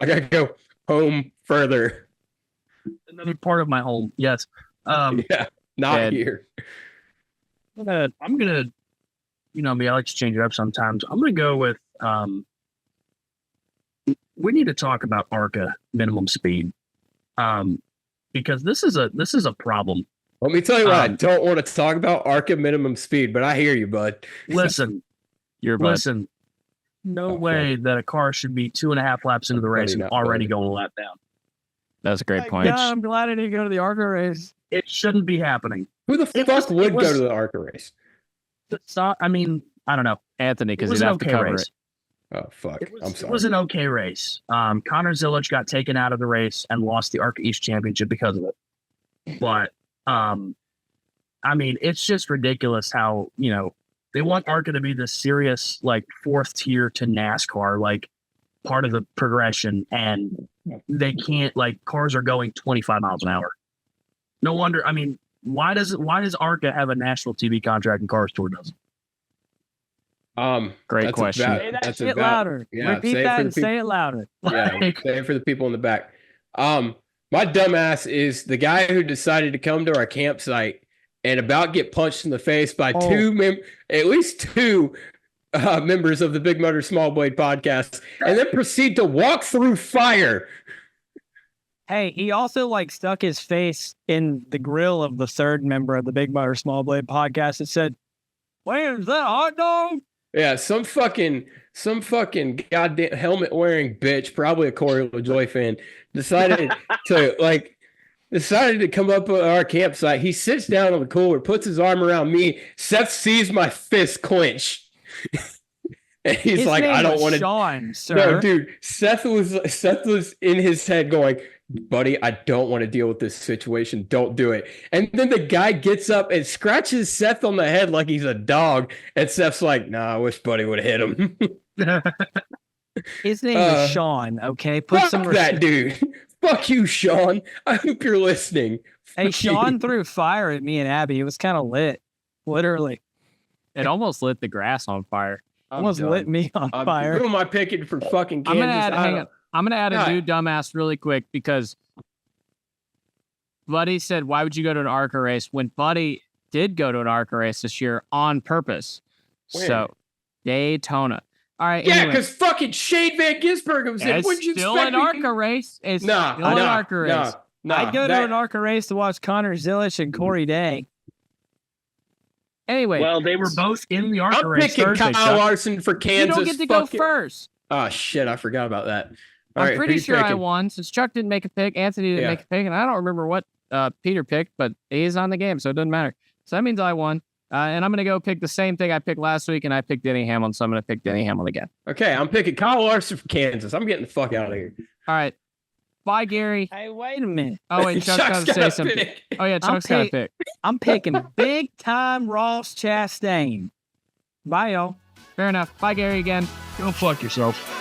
I gotta go home further. another part of my home. Yes. Yeah. Not Dead. here. I'm gonna, I like to change it up sometimes. I'm gonna go with we need to talk about ARCA minimum speed. Because this is a problem. Let me tell you what, I don't want to talk about ARCA minimum speed, but I hear you, bud. Listen, no way that a car should be 2.5 laps into the race and already going a lap down. That's a great point. Yeah, I'm glad I didn't go to the ARCA race. It shouldn't be happening. Who the fuck would go to the ARCA race? I don't know. Anthony, because It was he'd an have to okay cover race. it. Oh, fuck. I'm sorry. It was an okay race. Connor Zilic got taken out of the race and lost the ARCA East Championship because of it. But, it's just ridiculous how, they want ARCA to be this serious, like, 4th tier to NASCAR, like, part of the progression, and they can't, like, cars are going 25 miles an hour. No wonder, why does ARCA have a national TV contract and Cars Tour doesn't? Great question. Say that shit louder. Yeah, repeat that and say it louder. Yeah, say it for the people in the back. My dumbass is the guy who decided to come to our campsite and about get punched in the face by at least two members of the Big Motor Small Blade podcast, and then proceed to walk through fire. Hey, he also stuck his face in the grill of the third member of the Big Motor Small Blade podcast and said, "Wait, is that a hot dog?" Yeah, some fucking goddamn helmet wearing bitch, probably a Corey LaJoy fan, decided to come up at our campsite. He sits down on the cooler, puts his arm around me. Seth sees my fist clench. And he's like, I don't want to. Sean, sir. No, dude. Seth was in his head going, buddy, I don't want to deal with this situation. Don't do it. And then the guy gets up and scratches Seth on the head like he's a dog. And Seth's like, nah, I wish Buddy would have hit him. His name is Sean, okay? Put Fuck some that dude. Fuck you, Sean. I hope you're listening. Hey, Fuck Sean you. threw fire at me and Abby. It was kind of lit. Literally. It almost lit the grass on fire. Almost lit me on fire. Who am I picking for fucking I'm Kansas? gonna add a new dumbass really quick because Buddy said, "Why would you go to an ARCA race?" When Buddy did go to an ARCA race this year on purpose. When? So Daytona. All right. Yeah, anyway. because fucking Shane Van Gisbergen was in. It's Wouldn't you still expect an me- ARCA race. It's Nah, still an ARCA race. I'd go to an ARCA race to watch Connor Zilic and Corey Day. Anyway, Well, they were both in the ARCA I'm race picking Thursday, Kyle Chuck. Larson for you Kansas. don't get to go Fucking- first. Oh shit, I forgot about that. All I'm right, who pretty you sure I picking? won since Chuck didn't make a pick. Anthony didn't Yeah. make a pick, and I don't remember what Peter picked, but he's on the game, so it doesn't matter. So that means I won. And I'm going to go pick the same thing I picked last week, and I picked Denny Hamlin, so I'm going to pick Denny Hamlin again. Okay, I'm picking Kyle Larson for Kansas. I'm getting the fuck out of here. All right. Bye, Gary. Hey, wait a minute. Oh, wait, Chuck's got to say gotta something. pick. Oh, yeah, Chuck's got to pick. I'm picking big time Ross Chastain. Bye, y'all. Fair enough. Bye, Gary, again. Go fuck yourself.